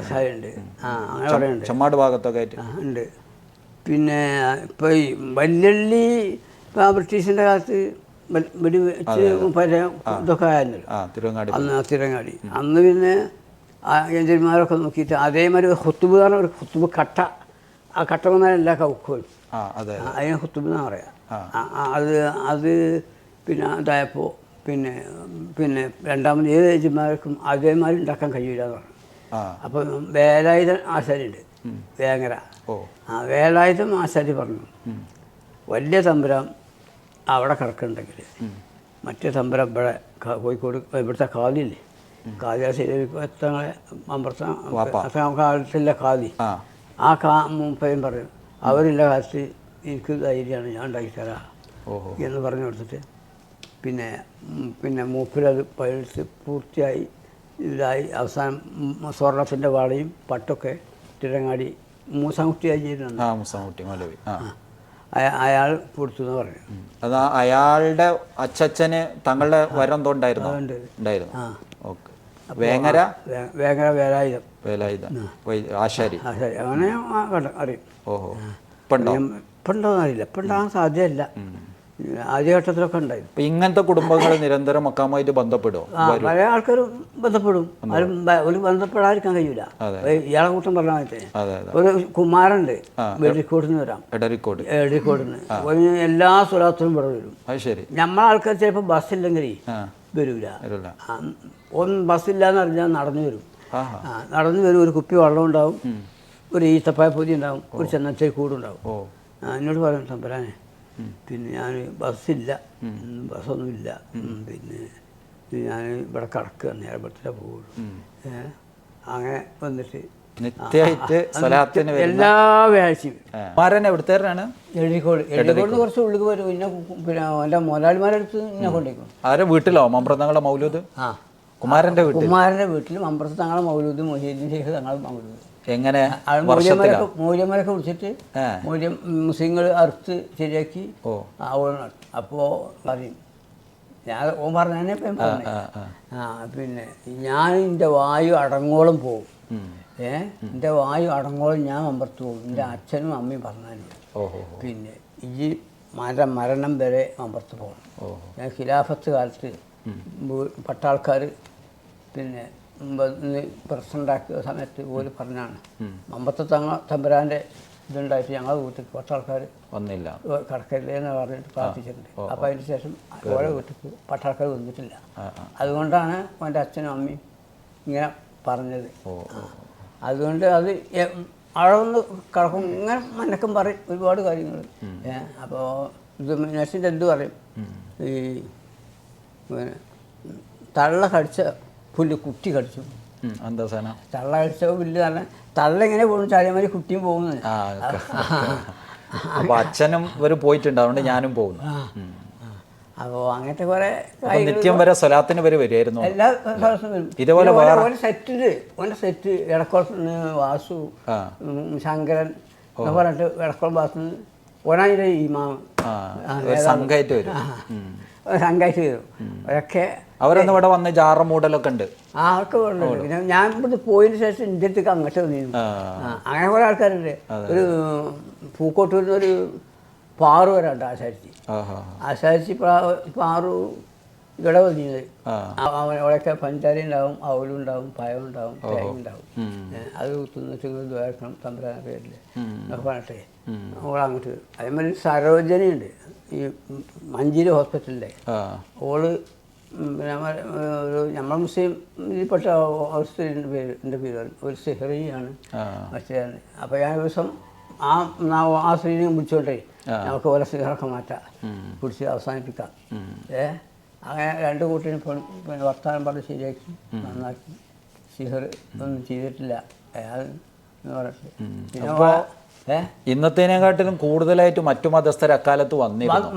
ആശാരിയുണ്ട്. അങ്ങനെ ഉണ്ട്. ചെമ്മാട് ഭാഗത്തൊക്കെ ആയിട്ട് ഉണ്ട്. പിന്നെ ഇപ്പോൾ ഈ വല്യള്ളി ബ്രിട്ടീഷിൻ്റെ കാലത്ത് വെടി വെച്ച് ഇതൊക്കെ ആയിരുന്നല്ലോ തിരങ്ങാടി. അന്ന് പിന്നെ എഞ്ചിന്മാരൊക്കെ നോക്കിയിട്ട് അതേമാതിരി ഹുത്തുബ് പറഞ്ഞ ഒരു ഹുത്തുബ് കട്ട, ആ കട്ട വന്നാൽ എല്ലാ കൗക്കും അതിനെ ഹുത്തുബ് എന്നാണ് പറയാം. അത് പിന്നെ ഇതായപ്പോൾ പിന്നെ രണ്ടാമത് ഏത് ഏജന്മാർക്കും അതേമാതിരി ഉണ്ടാക്കാൻ കഴിയില്ല എന്ന് പറഞ്ഞു. അപ്പം വേലായുധൻ ആശാരിയുണ്ട്, വേങ്ങര. വേലായുധം ആശാരി പറഞ്ഞു, വലിയ തമ്പുരാൻ അവിടെ കിടക്കുന്നുണ്ടെങ്കിൽ മറ്റേ തമ്പുരാൻ ഇവിടെ കോഴിക്കോട് ഇവിടുത്തെ കാലില്ലേ, കാലിയ ശരിത്തങ്ങളെ കാലത്തില്ല കാലി, ആ മൂപ്പയും പറയും അവരില്ല കാലത്ത് എനിക്ക് ധൈര്യമാണ്, ഞാൻ ഉണ്ടാക്കിത്തരാം എന്ന് പറഞ്ഞു കൊടുത്തിട്ട് പിന്നെ മൂപ്പരത് പഴുത്ത് പൂർത്തിയായി ഇതായി അവസാനം സ്വർണത്തിൻ്റെ വാളയും പട്ടൊക്കെ തിരങ്ങാടി മൂസാൻകുട്ടിയായി ചെയ്തിട്ടുണ്ട്. അയാൾ കൊടുത്തു എന്ന് പറഞ്ഞു. അത് അയാളുടെ അച്ഛന് തങ്ങളുടെ വരം എന്തോ ഉണ്ടായിരുന്നു. വേങ്ങര വേലായുധം ആശാരി അങ്ങനെ അറിയും. ഇപ്പുണ്ടോന്ന് അറിയില്ല, ഇപ്പുണ്ടാകാൻ സാധ്യതയില്ല. ആദ്യഘട്ടത്തിലൊക്കെ ഉണ്ടായിരുന്നു. ഇങ്ങനത്തെ കുടുംബങ്ങൾ നിരന്തരം മക്കാമായിട്ട് ബന്ധപ്പെടുമോ? പല ആൾക്കാരും ബന്ധപ്പെടും. ഒരു ബന്ധപ്പെടാതിരിക്കാൻ കഴിയൂല. ഇയാളെ കൂട്ടം പറഞ്ഞാൽ ഒരു കുമാരുണ്ട് വെടിക്കോട്ടിൽ നിന്ന് വരാം, എടരിക്കോട്ടിൽ നിന്ന് എല്ലാ സ്വലാത്തിനും ഇവിടെ വരും. നമ്മളെ ആൾക്കാർ ചിലപ്പോൾ ബസ്സില്ലെങ്കിൽ വരൂല. ഒന്നും ബസ്സില്ലാന്ന് അറിഞ്ഞാൽ നടന്നു വരും. ഒരു കുപ്പി വെള്ളം ഉണ്ടാവും, ഒരു ഈത്തപ്പായ പൊതി ഉണ്ടാവും, ഒരു ചെന്നച്ചേ കൂടുണ്ടാവും. എന്നോട് പറയും തമ്പരാനെ പിന്നെ ഞാൻ ബസ്സില്ല, ബസ്സൊന്നുമില്ല, പിന്നെ ഞാൻ ഇവിടെ കിടക്കുക, നേരത്തെ പോകുള്ളൂ. അങ്ങനെ വന്നിട്ട് എല്ലാ വ്യാഴ്ചയും എഴുതിക്കോട് കുറച്ച് ഉള്ളിൽ വരും. പിന്നെ എൻ്റെ മുതലാളിമാരെടുത്ത് എന്നെ കൊണ്ടേക്കും. ആരെ വീട്ടിലോ? മമ്പ്രതങ്ങളുടെ മൗലൂദ് കുമാരൻ്റെ വീട്ടിൽ മമ്പ്രത്ത് തങ്ങളെ മൗലൂദ് മൊഹീദ്ദീൻ ഷെയ്ഖ് തങ്ങളെ മൗലൂദ്. എങ്ങനെ മൂല്യന്മാരൊക്കെ കുടിച്ചിട്ട് മുസ്ലിങ്ങൾ അറുത്ത് ശരിയാക്കി അപ്പോൾ പറയും. ഞാൻ ഓൻ പറഞ്ഞതന്നെ ഇപ്പം പറഞ്ഞു. പിന്നെ ഞാൻ എൻ്റെ വായു അടങ്ങോളം പോകും. എൻ്റെ വായു അടങ്ങോളം ഞാൻ മമ്പർത്ത് പോകും. എൻ്റെ അച്ഛനും അമ്മയും പറഞ്ഞാലും പിന്നെ ഈ മരണം വരെ മമ്പർത്ത് പോകണം. ഞാൻ ഖിലാഫത്ത് കാലത്ത് പട്ടാൾക്കാർ പിന്നെ പ്രസിഡൻ്റാക്കിയ സമയത്ത് ഓര് പറഞ്ഞാണ്, മമ്പത്തെ തമ്പുരാൻ്റെ ഇതുണ്ടായിട്ട് ഞങ്ങളെ വീട്ടിൽ കുറച്ച് ആൾക്കാർ വന്നില്ല, കടക്കല്ലേ എന്ന് പറഞ്ഞിട്ട് പ്രാർത്ഥിച്ചിട്ടുണ്ട്. അപ്പോൾ അതിന് ശേഷം ഓരോ വീട്ടിൽ പട്ടാൾക്കാർ വന്നിട്ടില്ല. അതുകൊണ്ടാണ് എൻ്റെ അച്ഛനും അമ്മയും ഇങ്ങനെ പറഞ്ഞത്. അതുകൊണ്ട് അത് അവിടെ ഒന്ന് കിടക്കും, ഇങ്ങനെ മനക്കം പറയും ഒരുപാട് കാര്യങ്ങൾ. അപ്പോൾ ഇത് നഴ്സിൻ്റെ എന്ത് പറയും, ഈ തള്ള കടിച്ച പുല്ല് കുട്ടി കടിച്ചു, എന്താ സാധനം? തള്ള കഴിച്ച പുല്ല് പറഞ്ഞാൽ തള്ള എങ്ങനെ പോകുന്നു ചാടിയമാതിരി കുട്ടിയും പോകുന്നത്. അപ്പൊ അച്ഛനും ഇവര് പോയിട്ടുണ്ട്, അതുകൊണ്ട് ഞാനും പോകുന്നു. അപ്പോൾ അങ്ങനത്തെ കുറെ നിത്യം വരെ സ്വലാത്തിന് വരെ വരുമായിരുന്നു. എല്ലാ ദിവസവും വരും. ഇതേപോലെ ഓരോ സെറ്റില് ഓൻ്റെ സെറ്റ് ഇടക്കുളത്ത് വാസു ശങ്കരൻ എന്ന് പറഞ്ഞിട്ട് ഇടക്കുളം വാസു ഓനാൻ്റെ ഇമാം സംഘമായിട്ട് വരും. സംഘമായിട്ട് വരും. അവരൊക്കെ അവരൊന്നും ഇവിടെ വന്ന് ജാറ മൂടലൊക്കെ ഉണ്ട്. അവർക്ക് കൊണ്ടുണ്ട്. പിന്നെ ഞാൻ ഇവിടുന്ന് പോയതിന് ശേഷം ഇന്ത്യ അടുത്തേക്ക് അങ്ങോട്ട് വന്നിരുന്നു. അങ്ങനെ കുറേ ആൾക്കാരുണ്ട്. ഒരു പൂക്കോട്ടൂരിൽ നിന്നൊരു പാറു വരാണ്ട് ആശാരിച്ച് പാറു ഇവിടെ വന്നിരുന്നത്. അവിടെയൊക്കെ പഞ്ചാരി ഉണ്ടാവും, അവലുണ്ടാവും, പഴമുണ്ടാവും, തേങ്ങ ഉണ്ടാവും. അത് തിന്നിട്ട് ദ്വാരക്കണം തമ്പുരാന പേരിൽ എന്നൊക്കെ പറഞ്ഞിട്ടേ ഓൾ അങ്ങോട്ട് വരും. അതേമാതിരി സരോജനിയുണ്ട് ഈ മഞ്ചേരി ഹോസ്പിറ്റലിൻ്റെ. ഓള് ഒരു നമ്മൾ മുസ്ലിം ഇതിൽപ്പെട്ട ഒരു സ്ത്രീൻ്റെ പേര് എൻ്റെ പേര് ഒരു സെഹറിയാണ് മറ്റേ. അപ്പോൾ ഞാൻ ദിവസം ആ സ്ത്രീനെ വിളിച്ചോണ്ടേ നമുക്ക് ഓരോ സിഹറൊക്കെ മാറ്റാം, പിടിച്ച് അവസാനിപ്പിക്കാം. അങ്ങനെ രണ്ട് കൂട്ടിനും പിന്നെ വർത്തമാനം പറഞ്ഞ് ശരിയാക്കി നന്നാക്കി. സിഹർ ഒന്നും ചെയ്തിട്ടില്ല അയാൾ എന്ന് പറഞ്ഞിട്ട്. പിന്നെ ഇന്നത്തേനെക്കാട്ടിലും കൂടുതലായിട്ട് മറ്റു മതസ്ഥർ അക്കാലത്ത് വന്നിരുന്നു.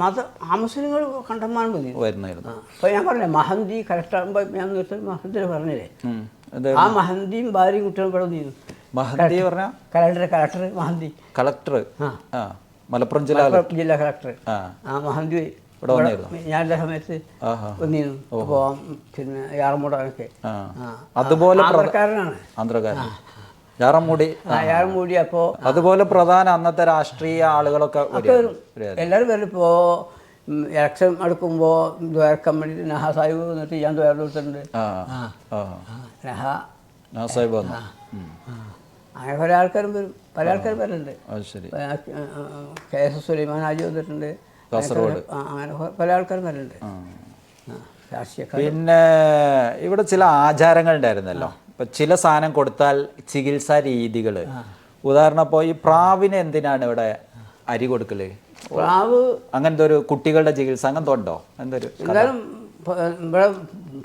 മുസ്ലിങ്ങൾ കണ്ടമാനം വരുന്നായിരുന്നു. അപ്പോൾ ഞാൻ പറഞ്ഞേ മഹന്തി കറക്റ്റാകുമ്പോൾ ഞാൻ മഹന്തി പറഞ്ഞില്ലേ, ആ മഹന്തിയും ഭാര്യയും കുട്ടികളും ഇവിടെ വന്നിരുന്നു. മഹന്തി പറഞ്ഞ കളക്ടർ മഹന്തി കളക്ടർ മലപ്പുറം ജില്ലാ കളക്ടർ മഹന്തി ഞാനുള്ള സമയത്ത് വന്നിരുന്നു. അപ്പോൾ പിന്നെ യാറമൂടൊക്കെ അതുപോലെ ആന്ധ്രക്കാരനാണ്. യാറമൂടി. അപ്പോൾ അതുപോലെ പ്രധാന അന്നത്തെ രാഷ്ട്രീയ ആളുകളൊക്കെ എല്ലാവരും വരും. ഇപ്പോൾ ഇലക്ഷൻ എടുക്കുമ്പോൾ ദ്വാരക്കാൻ വേണ്ടി നഹ സാഹിബ് വന്നിട്ട് ഞാൻ ദ്വാരം കൊടുത്തിട്ടുണ്ട്. നഹ സാഹിബ് വന്നു. അങ്ങനെ പല ആൾക്കാരും വരും, പല ആൾക്കാരും വരുന്നുണ്ട്. KS സുലൈമാൻ ഹാജി വന്നിട്ടുണ്ട്, കാസർഗോഡ്. അങ്ങനെ പല ആൾക്കാരും വരുന്നുണ്ട്. പിന്നെ ഇവിടെ ചില ആചാരങ്ങൾ ഉണ്ടായിരുന്നല്ലോ. ഇപ്പം ചില സാധനം കൊടുത്താൽ ചികിത്സാ രീതികൾ, ഉദാഹരണം ഇപ്പോൾ ഈ പ്രാവിന് എന്തിനാണ് ഇവിടെ അരി കൊടുക്കല്? പ്രാവ് അങ്ങനത്തെ ഒരു കുട്ടികളുടെ ചികിത്സ അങ്ങനത്തെ ഉണ്ടോ? എന്തൊരു എന്തായാലും ഇവിടെ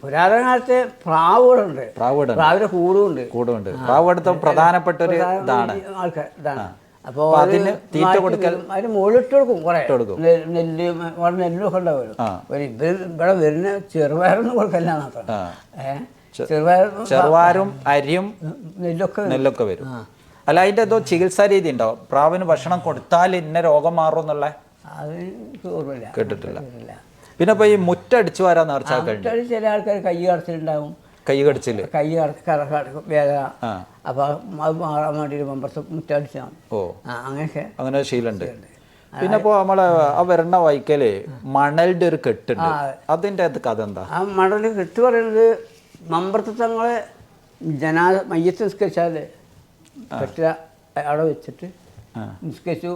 പുരാതന കാലത്തെ പ്രാവുകളുണ്ട്. പ്രാവിന്റെ കൂടുണ്ട്. പ്രാവ് എടുത്ത പ്രധാനപ്പെട്ട ഒരു ഇതാണ് ആൾക്കാർ ഇതാണ്. അപ്പോൾ അതിന് തീറ്റ കൊടുക്കൽ അതിന് മുകളിലിട്ട് കൊടുക്കും. കുറെ നെല്ലൊക്കെ ഉണ്ടാവുമല്ലോ. ഇവിടെ വരുന്ന ചെറുപയറൊന്നും കൊടുക്കല്ല മാത്രം. ചെറുപയറും അരിയും നെല്ലൊക്കെ വരും. അല്ല, അതിന്റെ എന്തോ ചികിത്സാ രീതി ഉണ്ടോ? പ്രാവിന് ഭക്ഷണം കൊടുത്താൽ ഇന്ന രോഗം മാറും എന്നുള്ള അത് കേട്ടിട്ടില്ല. പിന്നെ ഇപ്പൊ ഈ മുറ്റടിച്ചു വരാൻ നേർച്ചാക്കളുണ്ട്. ചില ആൾക്കാർ കൈ കടച്ചിലുണ്ടാവും. കൈ കടിച്ചില് വേദന. അപ്പൊ അത് മാറാൻ വേണ്ടി മമ്പർത്ത് മുറ്റടിച്ചാൽ അങ്ങനെയൊക്കെ അങ്ങനെ ശീലമുണ്ട്. പിന്നെ ഇപ്പോൾ നമ്മളെ ആ വരണ വൈക്കല് മണലിന്റെ ഒരു കെട്ടുണ്ട്. അതിന്റെ കഥ എന്താ? ആ മണൽ കെട്ട് പറയുന്നത് മമ്പർത്ത് തങ്ങളെ മയ്യത്ത് നിസ്കരിച്ചാൽ കെട്ടില അവിടെ വെച്ചിട്ട് നിസ്കരിച്ചു.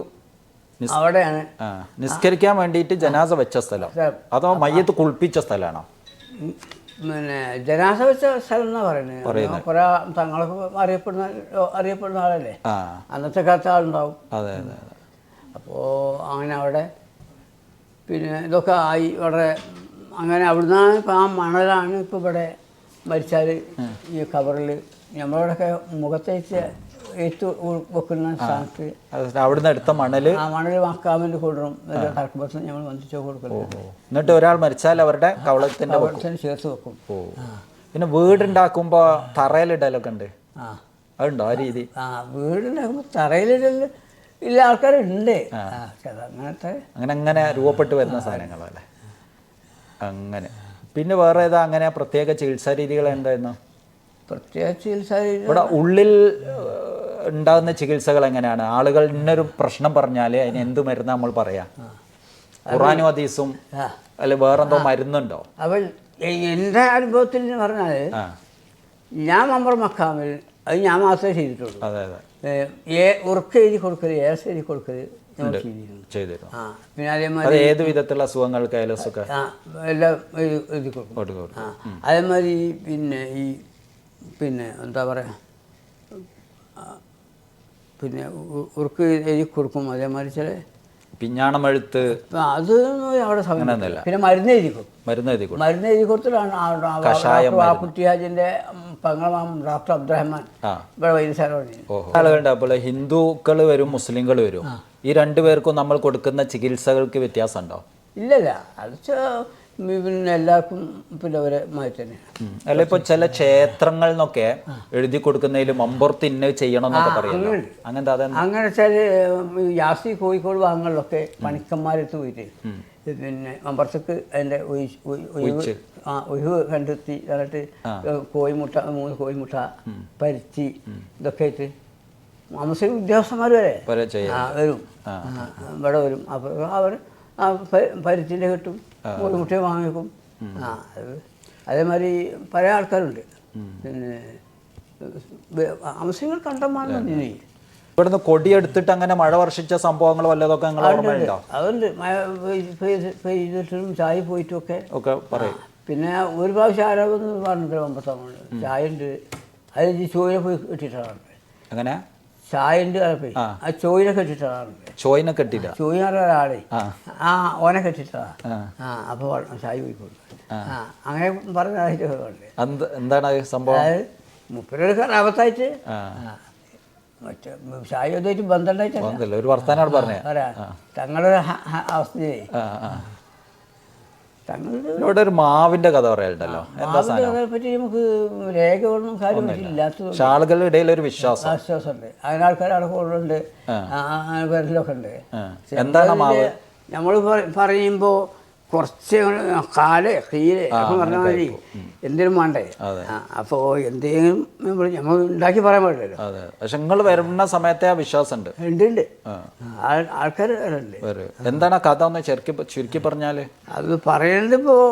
അവിടെയാണ് നിസ്കരിക്കാൻ വേണ്ടിയിട്ട് ജനാസ വെച്ച സ്ഥലം, അതോ മയ്യത്ത് കുളിപ്പിച്ച സ്ഥലമാണോ? പിന്നെ ജനാസ വെച്ച സ്ഥലം എന്നാ പറയുന്നത്. കുറെ തങ്ങളൊക്കെ അറിയപ്പെടുന്ന ആളല്ലേ, അന്നത്തെ കാലത്ത് ആളുണ്ടാവും. അപ്പോൾ അങ്ങനെ അവിടെ പിന്നെ ഇതൊക്കെ ആയി വളരെ അങ്ങനെ അവിടുന്നാണ് ഇപ്പം ആ മണലാണ് ഇപ്പോൾ ഇവിടെ മരിച്ചാൽ ഈ കവറിൽ നമ്മളിവിടെയൊക്കെ മുഖത്തേക്ക് ഏറ്റ് വെക്കുന്ന സ്ഥാനത്ത് അവിടുന്ന് എടുത്ത മണല് മക്കാമിൻ്റെ കൊണ്ടുവരും. തർക്കബസ് നമ്മൾ വന്നിച്ചോ കൊടുക്കുന്നത്. എന്നിട്ട് ഒരാൾ മരിച്ചാൽ അവരുടെ കവളത്തിന് ചേർത്ത് വെക്കും. പിന്നെ വീടുണ്ടാക്കുമ്പോ തറയിലിടലൊക്കെ ഉണ്ട്, അതുണ്ടോ ആ രീതി? വീടുണ്ടാക്കുമ്പോൾ തറയിലിടൽ ഇല്ല, ആൾക്കാരുണ്ട്. അങ്ങനത്തെ അങ്ങനെ രൂപപ്പെട്ട് വരുന്ന സാധനങ്ങളല്ലേ അങ്ങനെ. പിന്നെ വേറെ ഏതാ അങ്ങനെ പ്രത്യേക ചികിത്സാ രീതികൾ എന്തായിരുന്നു? പ്രത്യേക ചികിത്സാ രീതി ഇവിടെ ഉള്ളിൽ ഉണ്ടാകുന്ന ചികിത്സകൾ എങ്ങനെയാണ്? ആളുകൾ ഇന്നൊരു പ്രശ്നം പറഞ്ഞാൽ അതിന് എന്ത് മരുന്ന് നമ്മൾ പറയാ? ഖുറാനും ഹദീസും അല്ലെ വേറെന്തോ മരുന്നുണ്ടോ? അപ്പോൾ എൻ്റെ അനുഭവത്തിൽ എന്ന് പറഞ്ഞാൽ ഞാൻ മമ്പർ മക്കാമിൽ അത് ഞാൻ മാത്രമേ ചെയ്തിട്ടുള്ളൂ. ഉറക്കം എഴുതി കൊടുക്കല്, ഏസ് എഴുതി കൊടുക്കല് ചെയ്തിരുന്നു. പിന്നെ അതേമാതിരി ഏത് വിധത്തിലുള്ള അസുഖങ്ങൾക്ക് ഏലസൊക്കെ എല്ലാം എഴുതി കൊടുക്കും. അതേമാതിരി പിന്നെ എന്താ പറയുക, പിന്നെ ഉറുക്ക് എഴുതി കൊടുക്കും. അതേമാതിരി ചില പിഞ്ഞാണമെഴുത്ത് അത് അവിടെ സമയം. പിന്നെ മരുന്ന് എഴുതി കൊടുക്കും. മരുന്ന് എഴുതി കൊടുത്തിട്ടാണ് ആ കുട്ടിയാജിൻ്റെ പെങ്ങളെ മാമൻ ഡോക്ടർ അബ്ദുറഹ്മാൻ ഇവിടെ വൈദ്യശാല. ആളുകളുണ്ട്. അപ്പോൾ ഹിന്ദുക്കൾ വരും, മുസ്ലിങ്ങൾ വരും. ഈ രണ്ടുപേർക്കും നമ്മൾ കൊടുക്കുന്ന ചികിത്സകൾക്ക് വ്യത്യാസം ഉണ്ടോ? ഇല്ലല്ല, അത് പിന്നെ എല്ലാവർക്കും പിന്നെ ഒരേ മാതിരി തന്നെയാണ്. അല്ല, ഇപ്പോൾ ചില ക്ഷേത്രങ്ങളിൽ നിന്നൊക്കെ എഴുതി കൊടുക്കുന്നതിൽ മമ്പുറത്ത് ഇന്ന ചെയ്യണം എന്നൊക്കെ പറയുന്നത് അങ്ങനത്തെ അതെന്താ? അങ്ങനെ വെച്ചാൽ യാസി കോഴിക്കോട് ഭാഗങ്ങളിലൊക്കെ പണിക്കന്മാരെടുത്ത് പോയിട്ട് പിന്നെ മമ്പുറത്തേക്ക് അതിൻ്റെ ഒഴിവ് കണ്ടെത്തി എന്നിട്ട് കോഴിമുട്ട 3 കോഴിമുട്ട പരിച്ചി ഇതൊക്കെ ആയിട്ട് മുസ്ലിം ഉദ്യോഗസ്ഥന്മാർ വരെ വരും, ഇവിടെ വരും. അപ്പോൾ അവർ പരിച്ചിൻ്റെ കിട്ടും, കോഴിമുട്ടയും വാങ്ങിക്കും. അതേമാതിരി പല ആൾക്കാരുണ്ട്. പിന്നെ മുസ്ലിങ്ങൾ കണ്ടമാണെന്ന് ഇവിടുന്ന് കൊടിയെടുത്തിട്ട് അങ്ങനെ മഴ വർഷിച്ച സംഭവങ്ങൾ വല്ലതൊക്കെ അതുണ്ട്. മഴ പെയ്തിട്ടും ചായ പോയിട്ടുമൊക്കെ ഒക്കെ പറയും. പിന്നെ ഒരു പ്രാവശ്യം ആരാവെന്ന് പറഞ്ഞിട്ട് മമ്പത്താമുണ്ട് ചായ ഉണ്ട്, അത് ചോയിനെ പോയി കെട്ടിയിട്ടാണ്. അങ്ങനെ ചായ ഉണ്ട് പോയി ആ ചോയിനെ കെട്ടിയിട്ടാണ്. ചോയിനെ കെട്ടില്ല, ചോയി എന്ന് പറഞ്ഞ ഒരാളെ ഓനെ കെട്ടിയിട്ടാ. അപ്പോൾ ചായ പോയിക്കോളൂ. അങ്ങനെ പറഞ്ഞ എന്താണ് സംഭവം? മുപ്പരൊക്കെ അബദ്ധമായിട്ട് മറ്റേ ചായ ഇതായിട്ട് ബന്ധമുണ്ടായിട്ടല്ല, ഒരു വർത്താനാണ് പറഞ്ഞത്. തങ്ങളുടെ അവസ്ഥയെ ഇവിടെ ഒരു മാവിന്റെ കഥ പറയാനുണ്ടല്ലോ. മാവിന്റെ പറ്റി നമുക്ക് രേഖകളൊന്നും കാര്യമൊന്നും ഇല്ലാത്തത് ആളുകളുടെ ഇടയിൽ ഒരു വിശ്വാസമുണ്ട്. അതിന് ആൾക്കാർ അവിടെ കൂടുതലുണ്ട്, പേരിലൊക്കെ ഉണ്ട്. എന്താണ് മാവ്? നമ്മൾ പറയുമ്പോൾ കുറച്ച് കാല് കീല് ഒക്കെ പറഞ്ഞ മാതിരി എന്തെങ്കിലും വേണ്ടേ. അപ്പോൾ എന്തെങ്കിലും നമ്മൾ ഉണ്ടാക്കി പറയാൻ പാടില്ലല്ലോ. പക്ഷെ നിങ്ങൾ വരുന്ന സമയത്തെ ആ വിശ്വാസം ഉണ്ട്. ഉണ്ട് ആൾക്കാർ ഉണ്ട്. എന്താണ് കഥ ഒന്ന് ചുരുക്കി പറഞ്ഞാൽ? അത് പറയുന്നത് ഇപ്പോൾ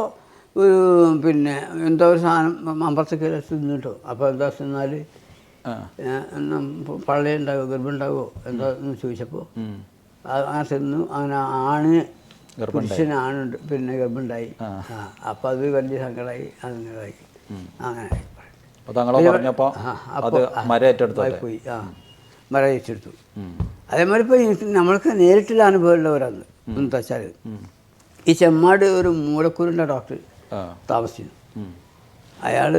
ഒരു പിന്നെ എന്തോ ഒരു സാധനം അമ്പലത്തേക്ക് തിന്നിട്ടോ. അപ്പോൾ എന്താ തിന്നാൽ പള്ളയുണ്ടാകുമോ ഗർഭമുണ്ടാകുമോ എന്താ എന്ന് ചോദിച്ചപ്പോൾ അങ്ങനെ തിന്നു. അങ്ങനെ ആണ് പുരുഷനാണുണ്ട്, പിന്നെ ഗർഭമുണ്ടായി. അപ്പം അത് വലിയ സങ്കടമായി, അതിനായി അങ്ങനെ പോയി. മര ഏറ്റെടുത്തു. അതേമാതിരി ഇപ്പോൾ നമ്മൾക്ക് നേരിട്ടുള്ള അനുഭവമുള്ളവരാണ്. എന്താ വെച്ചാൽ ഈ ചെമ്മാട് ഒരു മൂലക്കൂരിൻ്റെ ഡോക്ടർ താമസിക്കുന്നു. അയാൾ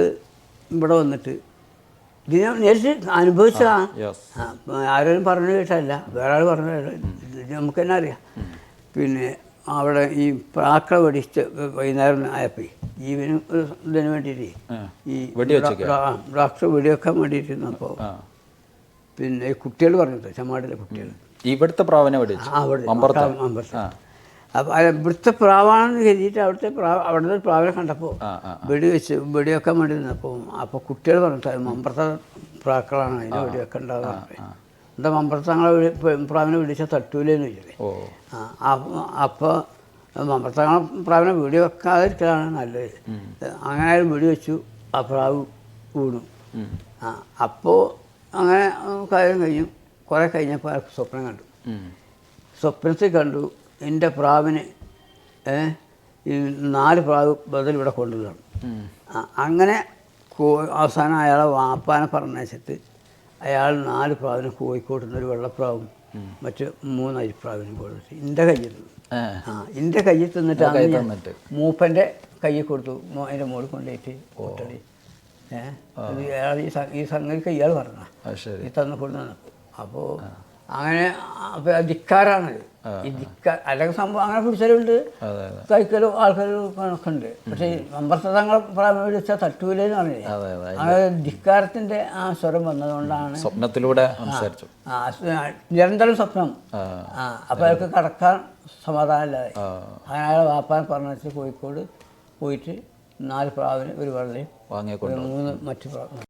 ഇവിടെ വന്നിട്ട് ഇത് ഞാൻ നേരിട്ട് അനുഭവിച്ചതാണ്. ആരും പറഞ്ഞു കേട്ടല്ല, വേറെ ആൾ പറഞ്ഞു നമുക്ക് തന്നെ അറിയാം. പിന്നെ അവിടെ ഈ പ്രാക്കള വെടിച്ച് വൈകുന്നേരം ആയപ്പോൾ ജീവനും ഇതിന് വേണ്ടിയിട്ട് ഈ ഡോക്ടർ വെടിവെക്കാൻ വേണ്ടിയിട്ടിരുന്നപ്പോൾ പിന്നെ കുട്ടികൾ പറഞ്ഞത് ചെമ്മാടിലെ കുട്ടികൾ ഇവിടുത്തെ പ്രാവിനെ വെടിവെച്ചു. അപ്പോൾ ഇവിടുത്തെ പ്രാവാണെന്ന് കരുതിയിട്ട് അവിടുത്തെ പ്രാവിനെ കണ്ടപ്പോൾ വെടിവെക്കാൻ വേണ്ടി നിന്നപ്പോൾ അപ്പോൾ കുട്ടികൾ പറഞ്ഞിട്ട് മമ്പുറത്തെ പ്രാക്കളാണ്, അതിന് വെടിവെക്കാൻ ഉണ്ടാകുക. എന്താ മമ്പുറത്ത് ഞങ്ങളെ പ്രാവിനെ വെടിച്ചാൽ തട്ടൂലെന്ന് ചോദിച്ചത്. അപ്പോൾ മമ്പുറത്ത് ഞങ്ങൾ പ്രാവിനെ വെടി വെക്കാതിരിക്കലാണ് നല്ലത്. അങ്ങനെ വെടി വെച്ചു, ആ പ്രാവ് വീണു. അപ്പോൾ അങ്ങനെ കാര്യം കഴിഞ്ഞു. കുറേ കഴിഞ്ഞപ്പോൾ അയാൾക്ക് സ്വപ്നം കണ്ടു. സ്വപ്നത്തിൽ കണ്ടു എൻ്റെ പ്രാവിന് ഈ 4 പ്രാവ് ബദൽ ഇവിടെ കൊണ്ടുവരണം. അങ്ങനെ അവസാനം അയാളെ വാപ്പാനെ പറഞ്ഞയച്ചിട്ട് അയാൾ 4 പ്രാവിനും കോഴിക്കോട്ട് നിന്നൊരു വെള്ളപ്രാവും മറ്റ് 3 അരിപ്രാവിനും കൊടുത്തു. എൻ്റെ കയ്യിൽ എൻ്റെ കയ്യിൽ തിന്നിട്ട് മൂപ്പൻ്റെ കയ്യിൽ കൊടുത്തു. അതിൻ്റെ മുകളിൽ കൊണ്ടുപോയിട്ട് കൊട്ടടി ഈ സംഗതിക്ക് ഇയാൾ പറഞ്ഞ ഈ തന്നപ്പോൾ. അപ്പോൾ അങ്ങനെ ധിക്കാരാണത്. ഈ അല്ലെങ്കിൽ സംഭവം അങ്ങനെ പിടിച്ചാലുണ്ട്, കഴിക്കലും ആൾക്കാരും ഒക്കെ ഉണ്ട്. പക്ഷേ അമ്പർത്ത തങ്ങളെ പ്രായം വെച്ചാൽ തട്ടൂലെന്ന് പറഞ്ഞില്ലേ. അങ്ങനെ ധിക്കാരത്തിൻ്റെ ആ സ്വരം വന്നതുകൊണ്ടാണ് സ്വപ്നത്തിലൂടെ നിരന്തരം സ്വപ്നം. അപ്പോൾ അയാൾക്ക് കടക്കാൻ സമാധാനമില്ലാതെ അങ്ങനെ അയാളെ വാപ്പാൻ പറഞ്ഞിട്ട് കോഴിക്കോട് പോയിട്ട് 4 പ്രാവിന് ഒരു വെള്ളയും 3 മറ്റു പ്രാവ്